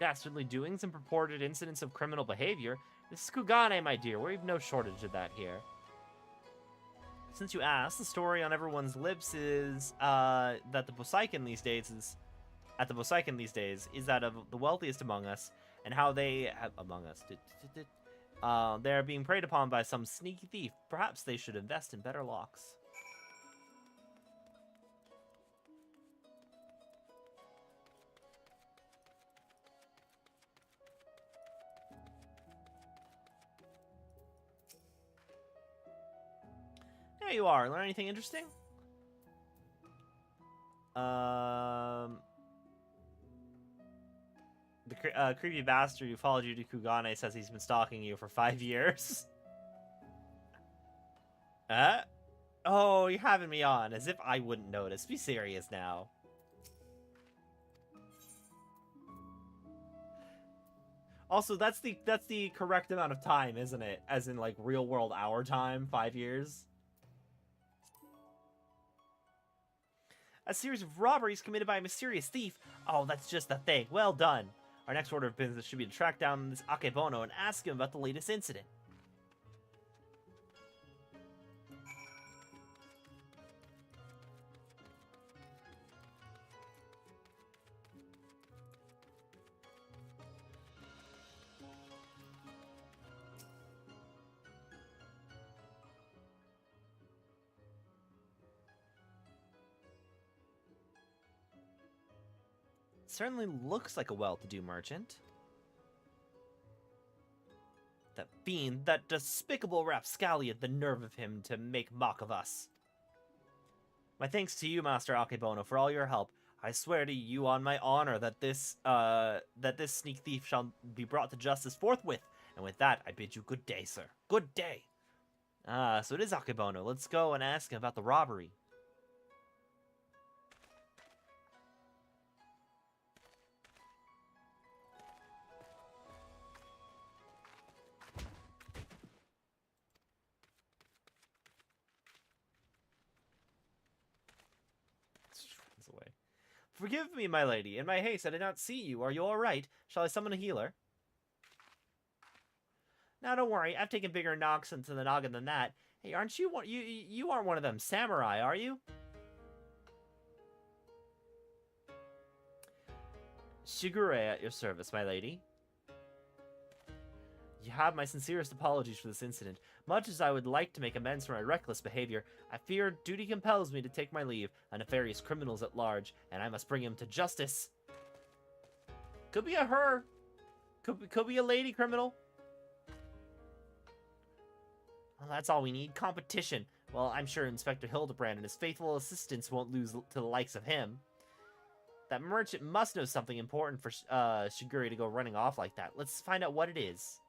Dastardly doings and purported incidents of criminal behavior. This is Kugane, my dear. We've no shortage of that here. Since you asked, the story on everyone's lips is that the Bosaiken these days is that of the wealthiest among us, and how they they're being preyed upon by some sneaky thief. Perhaps they should invest in better locks. There you are. Learn anything interesting? The creepy bastard who followed you to Kugane says he's been stalking you for 5 years. Oh, you're having me on, as if I wouldn't notice. Be serious now. Also, that's the correct amount of time, isn't it? As in, like, real world hour time, 5 years. A series of robberies committed by a mysterious thief. Oh, that's just the thing. Well done. Our next order of business should be to track down this Akebono and ask him about the latest incident. Certainly looks like a well-to-do merchant. That fiend, that despicable rapscallion, the nerve of him to make mock of us. My thanks to you, Master Akebono, for all your help. I swear to you on my honor that this sneak thief shall be brought to justice forthwith. And with that, I bid you good day, sir. Good day. So it is Akebono. Let's go and ask him about the robbery. Away. Forgive me, my lady. In my haste, I did not see you. Are you all right? Shall I summon a healer? Now, don't worry. I've taken bigger knocks into the noggin than that. Hey, aren't you one? You aren't one of them samurai, are you? Shigure at your service, my lady. You have my sincerest apologies for this incident. Much as I would like to make amends for my reckless behavior, I fear duty compels me to take my leave. A nefarious criminal's at large, and I must bring him to justice. Could be a her. Could be a lady criminal. Well, that's all we need. Competition. Well, I'm sure Inspector Hildebrand and his faithful assistants won't lose to the likes of him. That merchant must know something important for Shigure to go running off like that. Let's find out what it is.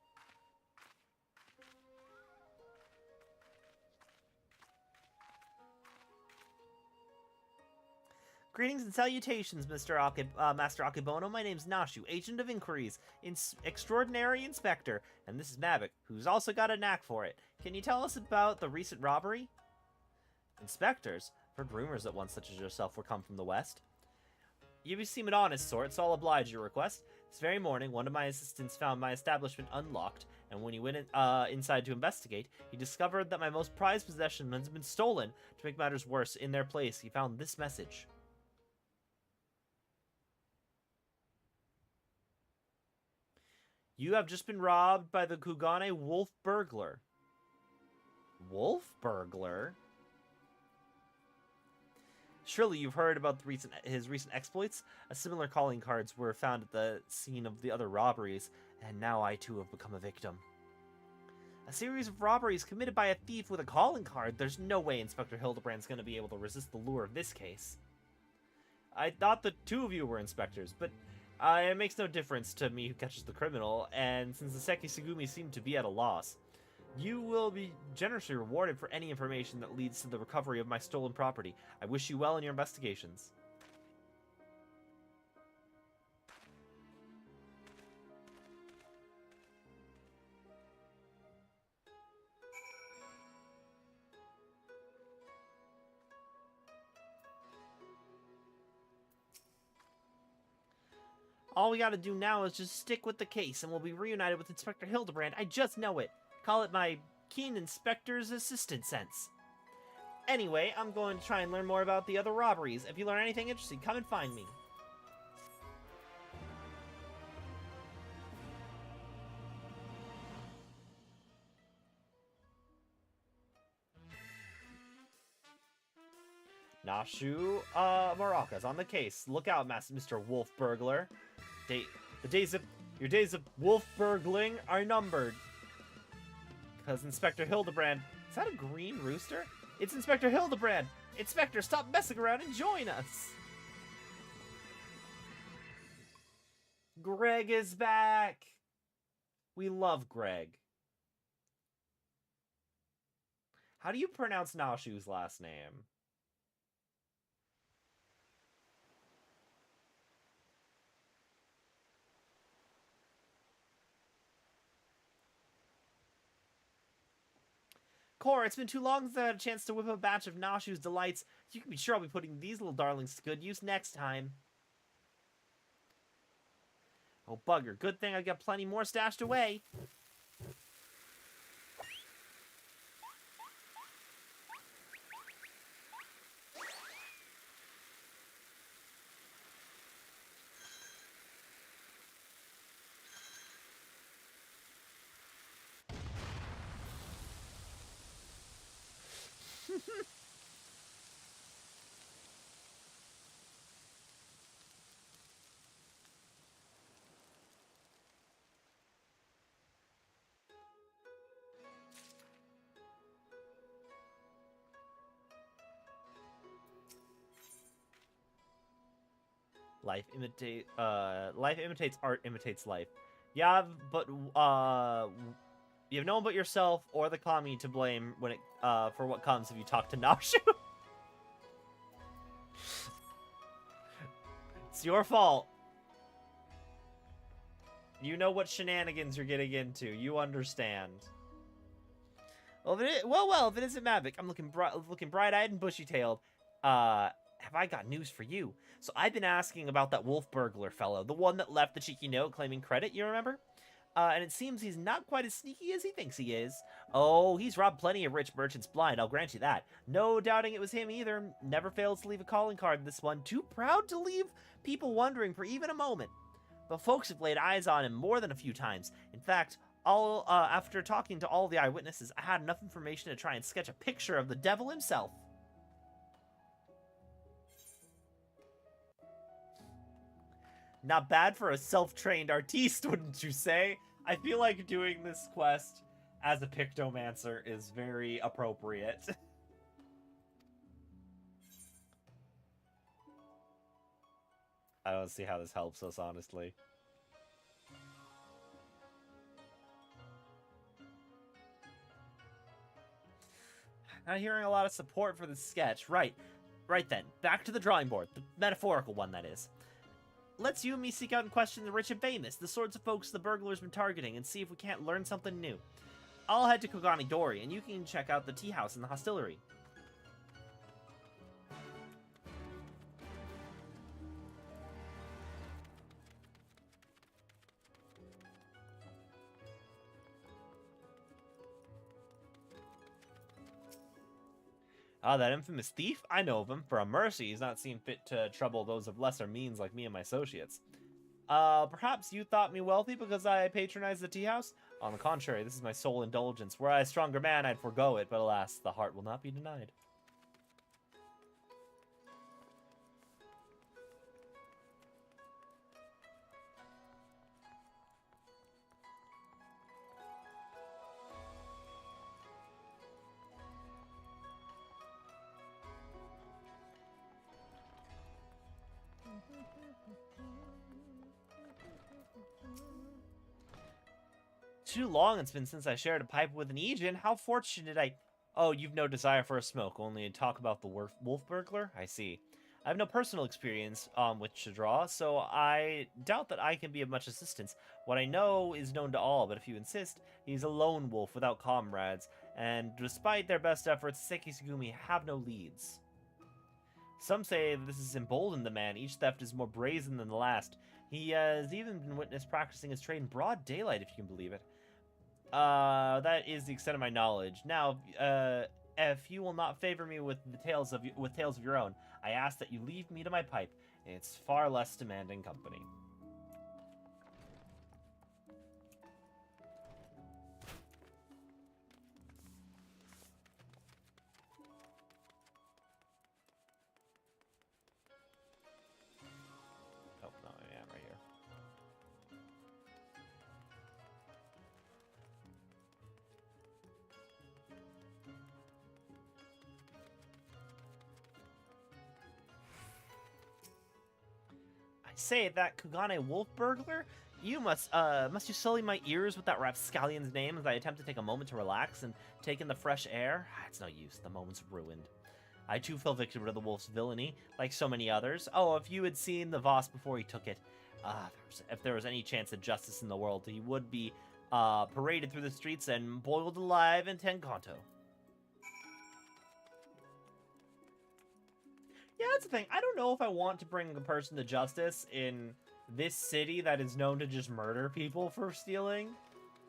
Greetings and salutations, Master Akebono. My name's Nashu, Agent of Inquiries, Extraordinary Inspector, and this is Mavik, who's also got a knack for it. Can you tell us about the recent robbery? Inspectors? Heard rumors that one such as yourself would come from the west. You seem an honest sort, so I'll oblige your request. This very morning, one of my assistants found my establishment unlocked, and when he went inside to investigate, he discovered that my most prized possession has been stolen. To make matters worse, in their place, he found this message. You have just been robbed by the Kugane Wolf Burglar. Wolf Burglar? Surely you've heard about his recent exploits? Similar calling cards were found at the scene of the other robberies, and now I too have become a victim. A series of robberies committed by a thief with a calling card? There's no way Inspector Hildebrand's going to be able to resist the lure of this case. I thought the two of you were inspectors, but it makes no difference to me who catches the criminal, and since the Seki Sugumi seem to be at a loss, you will be generously rewarded for any information that leads to the recovery of my stolen property. I wish you well in your investigations. All we gotta do now is just stick with the case, and we'll be reunited with Inspector Hildebrand. I just know it. Call it my keen inspector's assistant sense. Anyway, I'm going to try and learn more about the other robberies. If you learn anything interesting, come and find me. Nashu Maraka's on the case. Look out, Mr. Wolf Burglar. Your days of wolf burgling are numbered. Because Inspector Hildebrand... Is that a green rooster? It's Inspector Hildebrand! Inspector, stop messing around and join us! Greg is back! We love Greg. How do you pronounce Nashu's last name? Cora, it's been too long since I had a chance to whip a batch of Nashu's delights. You can be sure I'll be putting these little darlings to good use next time. Oh, bugger. Good thing I got plenty more stashed away. Life imitates art imitates life. Yeah, but you have no one but yourself or the kami to blame when it for what comes if you talk to Nashu. It's your fault. You know what shenanigans you're getting into. You understand. Well, if it isn't Mavic, I'm looking bright-eyed and bushy-tailed. Have I got news for you? So I've been asking about that wolf burglar fellow, the one that left the cheeky note claiming credit, you remember? And it seems he's not quite as sneaky as he thinks he is. Oh, he's robbed plenty of rich merchants blind, I'll grant you that. No doubting it was him either. Never fails to leave a calling card in this one. Too proud to leave people wondering for even a moment. But folks have laid eyes on him more than a few times. In fact, after talking to all the eyewitnesses, I had enough information to try and sketch a picture of the devil himself. Not bad for a self-trained artiste, wouldn't you say? I feel like doing this quest as a pictomancer is very appropriate. I don't see how this helps us, honestly. Not hearing a lot of support for this sketch. Right then. Back to the drawing board. The metaphorical one, that is. Let's you and me seek out and question the rich and famous, the sorts of folks the burglar's been targeting, and see if we can't learn something new. I'll head to Kogani Dori, and you can check out the tea house and the hostelry. Ah, that infamous thief? I know of him. For a mercy, he's not seen fit to trouble those of lesser means like me and my associates. Perhaps you thought me wealthy because I patronized the tea house? On the contrary, this is my sole indulgence. Were I a stronger man, I'd forego it, but alas, the heart will not be denied. Too long it's been since I shared a pipe with an Aegean. How fortunate I... Oh, you've no desire for a smoke, only to talk about the wolf burglar? I see. I have no personal experience on which to draw, so I doubt that I can be of much assistance. What I know is known to all, but if you insist, he's a lone wolf without comrades, and despite their best efforts, Seki Sugumi have no leads. Some say this has emboldened the man. Each theft is more brazen than the last. He has even been witnessed practicing his trade in broad daylight, if you can believe it. That is the extent of my knowledge. Now, if you will not favor me with tales of your own, I ask that you leave me to my pipe. It's far less demanding company. Oh, no, I am right here. I say, that Kugane wolf burglar? You must you sully my ears with that rapscallion's name as I attempt to take a moment to relax and take in the fresh air? It's no use, the moment's ruined. I too fell victim to the wolf's villainy, like so many others. Oh, if you had seen the Voss before he took it. If there was any chance of justice in the world, he would be paraded through the streets and boiled alive in Tenkanto. Yeah, that's the thing. I don't know if I want to bring a person to justice in this city that is known to just murder people for stealing.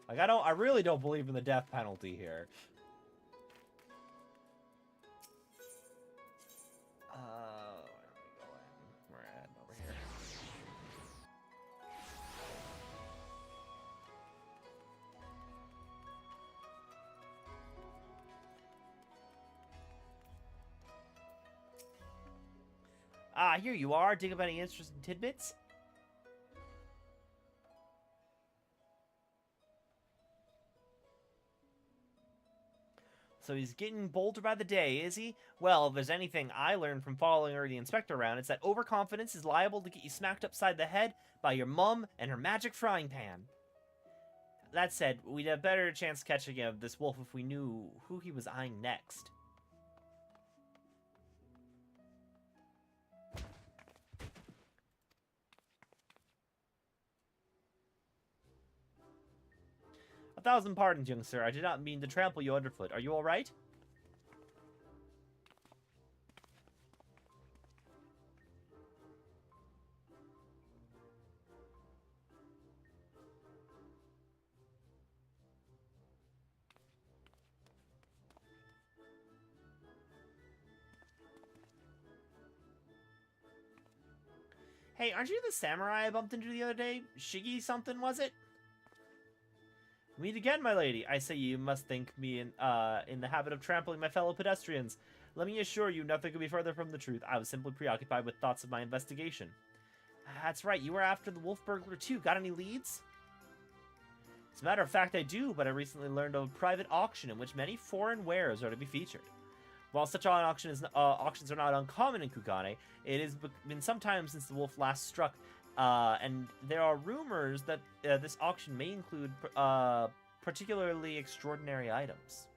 Like, I really don't believe in the death penalty here. Where are we going? We're heading over here. Ah, here you are. Dig up any interesting tidbits? So he's getting bolder by the day, is he? Well, if there's anything I learned from following her the inspector around, it's that overconfidence is liable to get you smacked upside the head by your mum and her magic frying pan. That said, we'd have better chance catching this wolf if we knew who he was eyeing next. A thousand pardons, young sir. I did not mean to trample you underfoot. Are you all right? Hey, aren't you the samurai I bumped into the other day? Shiggy something, was it? Meet again, my lady. I say you must think me in the habit of trampling my fellow pedestrians. Let me assure you, nothing could be further from the truth. I was simply preoccupied with thoughts of my investigation. That's right, you were after the wolf burglar too. Got any leads? As a matter of fact, I do, but I recently learned of a private auction in which many foreign wares are to be featured. While such auctions are not uncommon in Kugane, it has been some time since the wolf last struck, and there are rumors that this auction may include particularly extraordinary items.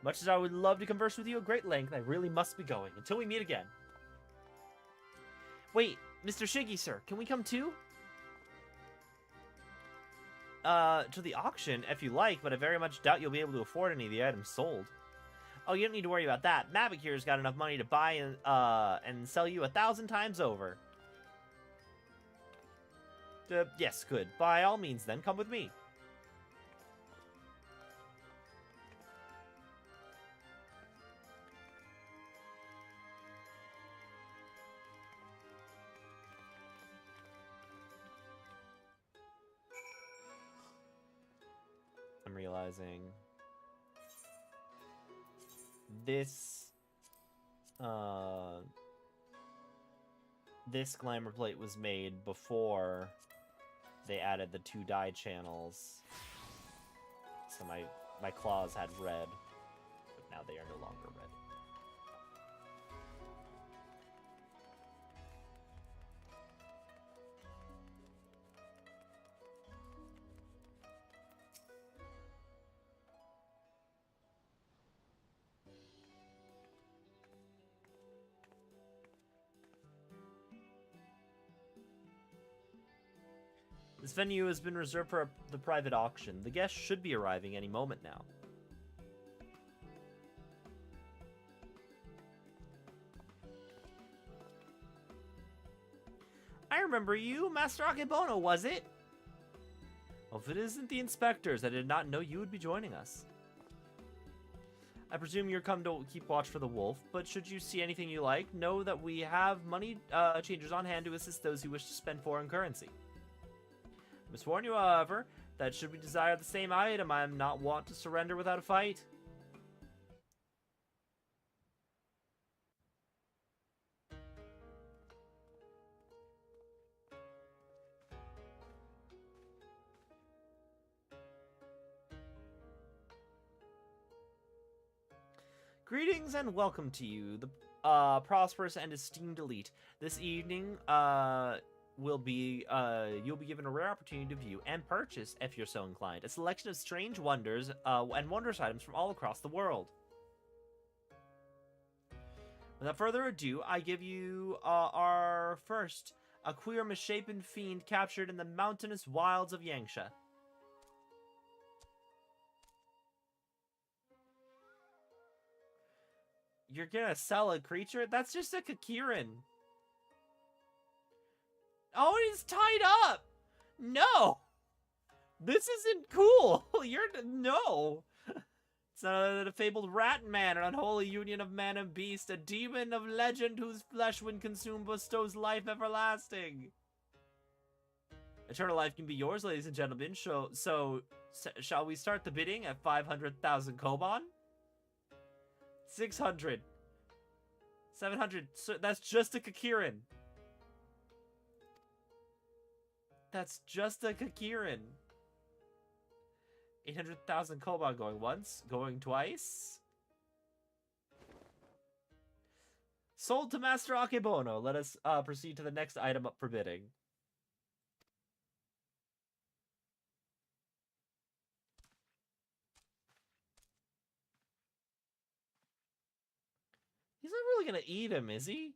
Much as I would love to converse with you at great length, I really must be going. Until we meet again. Wait, Mr. Shiggy, sir, can we come too? To the auction, if you like, but I very much doubt you'll be able to afford any of the items sold. Oh, you don't need to worry about that. Mavic here's got enough money to buy and sell you 1,000 times over. Yes, good. By all means, then, come with me. I'm realizing this this glamour plate was made before they added the 2 dye channels. So my claws had red, but now they are no longer red. This venue has been reserved for the private auction. The guests should be arriving any moment now. remember you. Master Akebono, was it? Well, if it isn't the inspectors, I did not know you would be joining us. I presume you're come to keep watch for the wolf, but should you see anything you like, know that we have money changers on hand to assist those who wish to spend foreign currency. I must warn you, however, that should we desire the same item, I am not wont to surrender without a fight. Greetings and welcome to you, the prosperous and esteemed elite. This evening, you'll be given a rare opportunity to view and purchase, if you're so inclined, a selection of strange wonders and wondrous items from all across the world. Without further ado, I give you our first, a queer misshapen fiend captured in the mountainous wilds of Yangsha. You're gonna sell a creature? That's just a Kakirin. Oh, he's tied up! No! This isn't cool! No! It's none other than a fabled rat man, an unholy union of man and beast, a demon of legend whose flesh when consumed bestows life everlasting. Eternal life can be yours, ladies and gentlemen, so shall we start the bidding at 500,000 koban? 600. 700. So that's just a Kakirin. That's just a Kakirin. 800,000 koban going once, going twice. Sold to Master Akebono. Let us proceed to the next item up for bidding. He's not really gonna eat him, is he?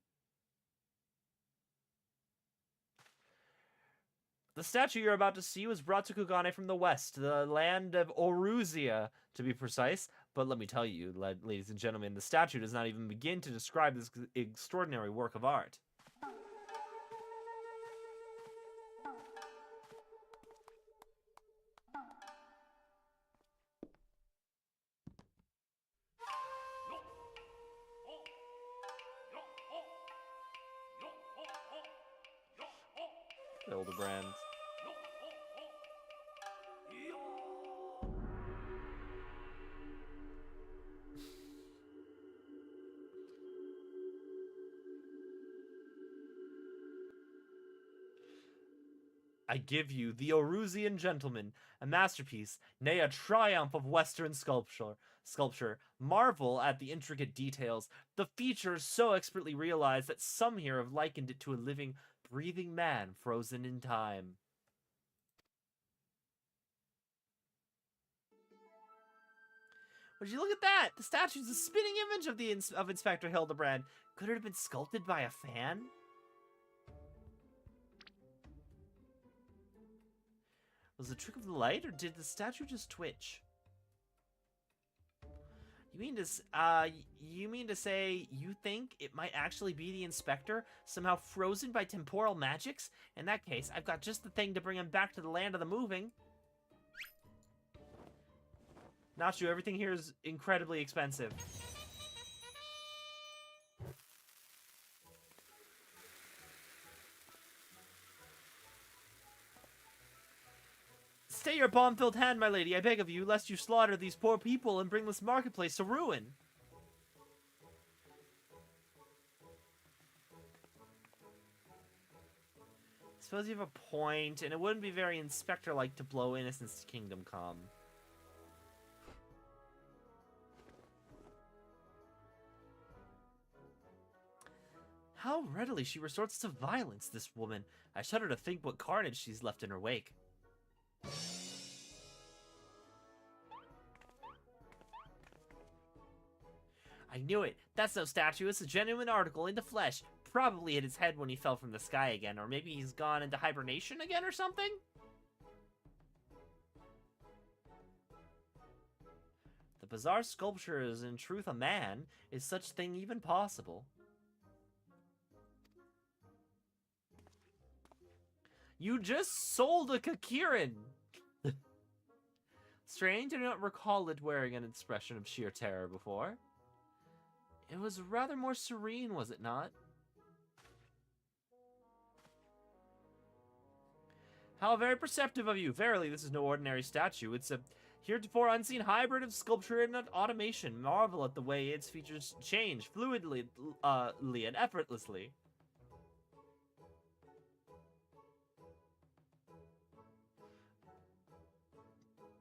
The statue you're about to see was brought to Kugane from the west, the land of Oruzia, to be precise. But let me tell you, ladies and gentlemen, the statue does not even begin to describe this extraordinary work of art. Hildebrand. I give you the Orusian Gentleman, a masterpiece, nay a triumph of Western sculpture. Marvel at the intricate details, the features so expertly realized that some here have likened it to a living, breathing man frozen in time. Would you look at that? The statue's a spinning image of Inspector Hildebrand. Could it have been sculpted by a fan? Was it a trick of the light, or did the statue just twitch? You mean to say you think it might actually be the Inspector, somehow frozen by temporal magics? In that case, I've got just the thing to bring him back to the land of the moving. Nacho, everything here is incredibly expensive. Stay your bomb-filled hand, my lady, I beg of you, lest you slaughter these poor people and bring this marketplace to ruin. I suppose you have a point, and it wouldn't be very Inspector-like to blow innocence to Kingdom Come. How readily she resorts to violence, this woman. I shudder to think what carnage she's left in her wake. I knew it. That's no statue. It's a genuine article in the flesh. Probably hit his head when he fell from the sky again, or maybe he's gone into hibernation again or something? The bizarre sculpture is in truth a man. Is such thing even possible? You just sold a Kakirin! Strange, I do not recall it wearing an expression of sheer terror before. It was rather more serene, was it not? How very perceptive of you. Verily, this is no ordinary statue. It's a heretofore unseen hybrid of sculpture and automation. Marvel at the way its features change fluidly and effortlessly.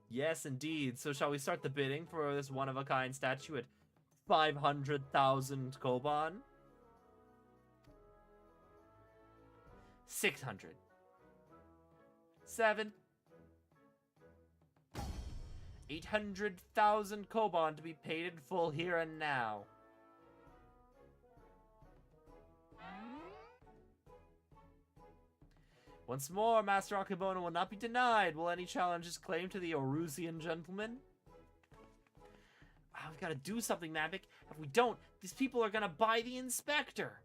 Yes, indeed. So shall we start the bidding for this one-of-a-kind statue at 500,000 koban? 600. 7. 800,000 koban to be paid in full here and now. Once more, Master Akebono will not be denied. Will any challenges claim to the Orusian gentleman? We've got to do something, Mavic. If we don't, these people are going to buy the inspector.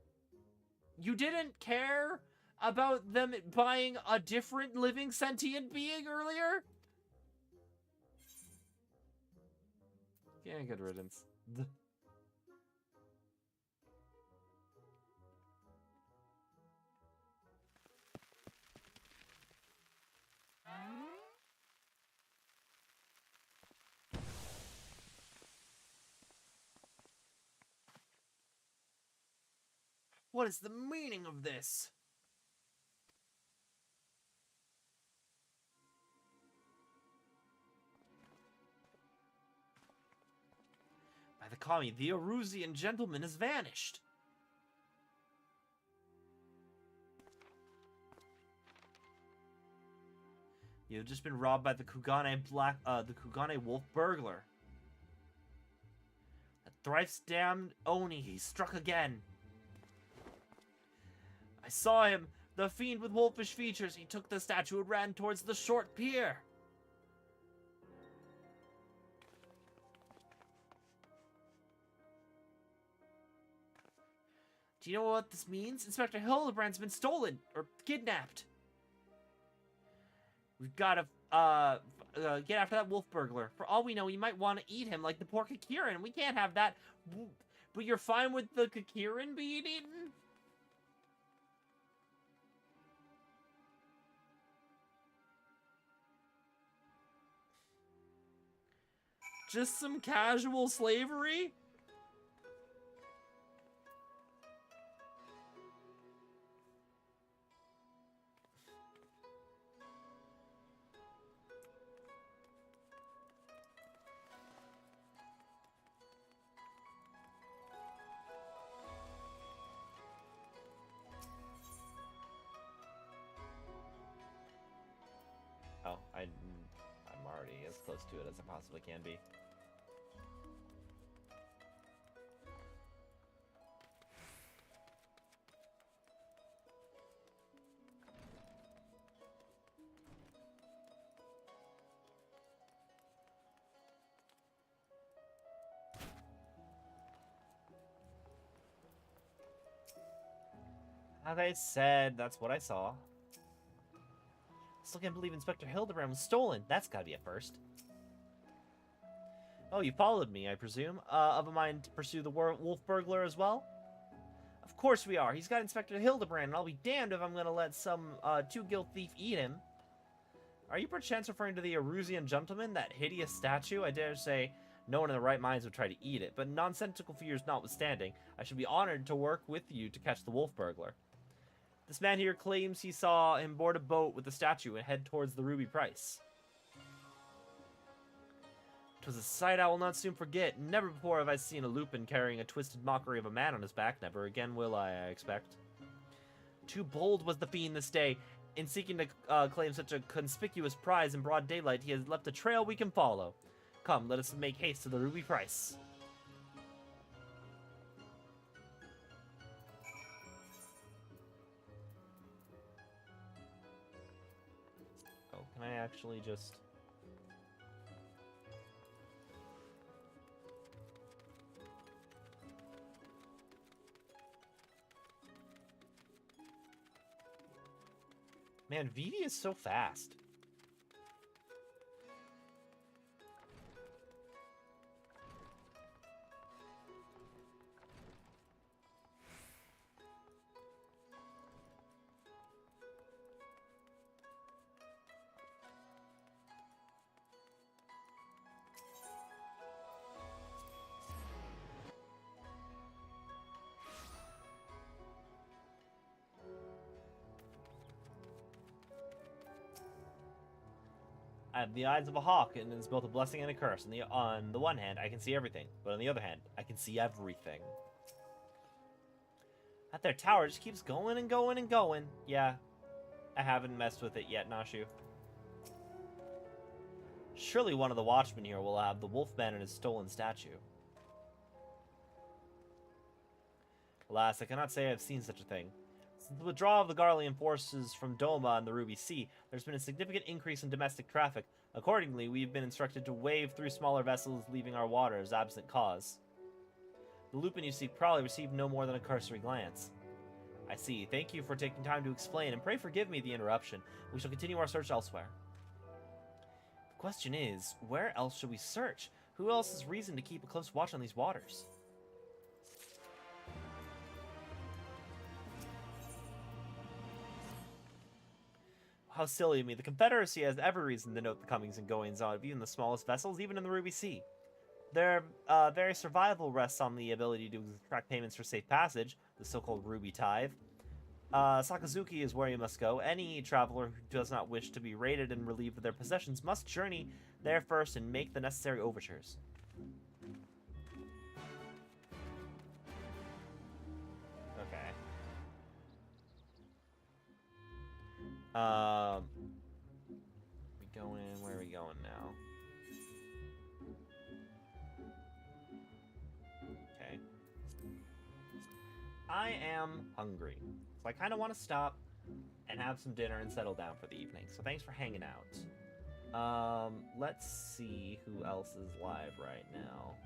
You didn't care about them buying a different living sentient being earlier? Yeah, good riddance. What is the meaning of this? By the Kami, the Orusian gentleman has vanished. You've just been robbed by the Kugane wolf burglar. That thrice damned Oni, he struck again. I saw him, the fiend with wolfish features. He took the statue and ran towards the short pier. Do you know what this means? Inspector Hildebrand's been stolen or kidnapped. We've got to get after that wolf burglar. For all we know, he might want to eat him like the poor Kakirin. We can't have that. But you're fine with the Kakirin being eaten? Just some casual slavery? Oh, I'm already as close to it as I possibly can be. As I said, that's what I saw. Still can't believe Inspector Hildebrand was stolen. That's gotta be a first. Oh, you followed me, I presume. Of a mind to pursue the wolf burglar as well? Of course we are. He's got Inspector Hildebrand, and I'll be damned if I'm gonna let some two-gilt thief eat him. Are you perchance referring to the Orusian gentleman, that hideous statue? I dare say no one in their right minds would try to eat it, but nonsensical fears notwithstanding, I should be honored to work with you to catch the wolf burglar. This man here claims he saw him board a boat with the statue and head towards the ruby price. 'Twas a sight I will not soon forget. Never before have I seen a Lupin carrying a twisted mockery of a man on his back. Never again will I expect. Too bold was the fiend this day. In seeking to claim such a conspicuous prize in broad daylight, he has left a trail we can follow. Come, let us make haste to the ruby price. Oh, can I actually just... Man, Vivi is so fast. I have the eyes of a hawk, and it's both a blessing and a curse. On the one hand, I can see everything, but on the other hand, I can see everything. That there tower just keeps going and going and going. Yeah, I haven't messed with it yet, Nashu. Surely one of the watchmen here will have the Wolfman and his stolen statue. Alas, I cannot say I have seen such a thing. Since the withdrawal of the Garlean forces from Doma and the Ruby Sea, there's been a significant increase in domestic traffic. Accordingly, we've been instructed to wave through smaller vessels leaving our waters, absent cause. The Lupin you seek probably received no more than a cursory glance. I see. Thank you for taking time to explain, and pray forgive me the interruption. We shall continue our search elsewhere. The question is, where else should we search? Who else has reason to keep a close watch on these waters? How silly of me. The Confederacy has every reason to note the comings and goings on of even the smallest vessels, even in the Ruby Sea. Their very survival rests on the ability to extract payments for safe passage, the so-called Ruby Tithe. Sakazuki is where you must go. Any traveler who does not wish to be raided and relieved of their possessions must journey there first and make the necessary overtures. Okay. We going? Where are we going now? Okay. I am hungry, so I kind of want to stop and have some dinner and settle down for the evening. So thanks for hanging out. Let's see who else is live right now.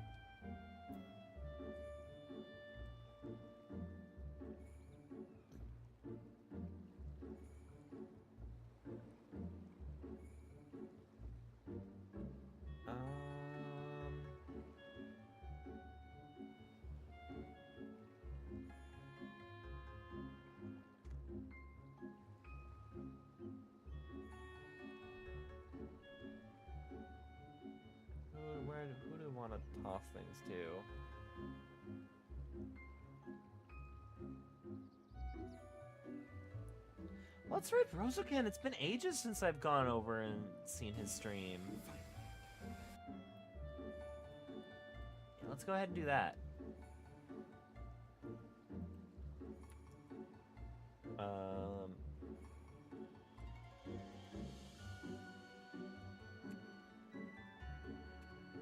Who do I want to toss things to? Let's raid Rozokan. It's been ages since I've gone over and seen his stream. Yeah, let's go ahead and do that.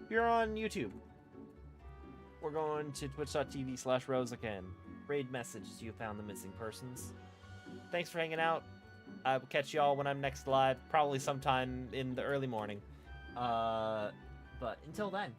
You're on YouTube. We're going to twitch.tv/Rozokan. Raid messages you found the missing persons. Thanks for hanging out. I will catch y'all when I'm next live, probably sometime in the early morning. But until then.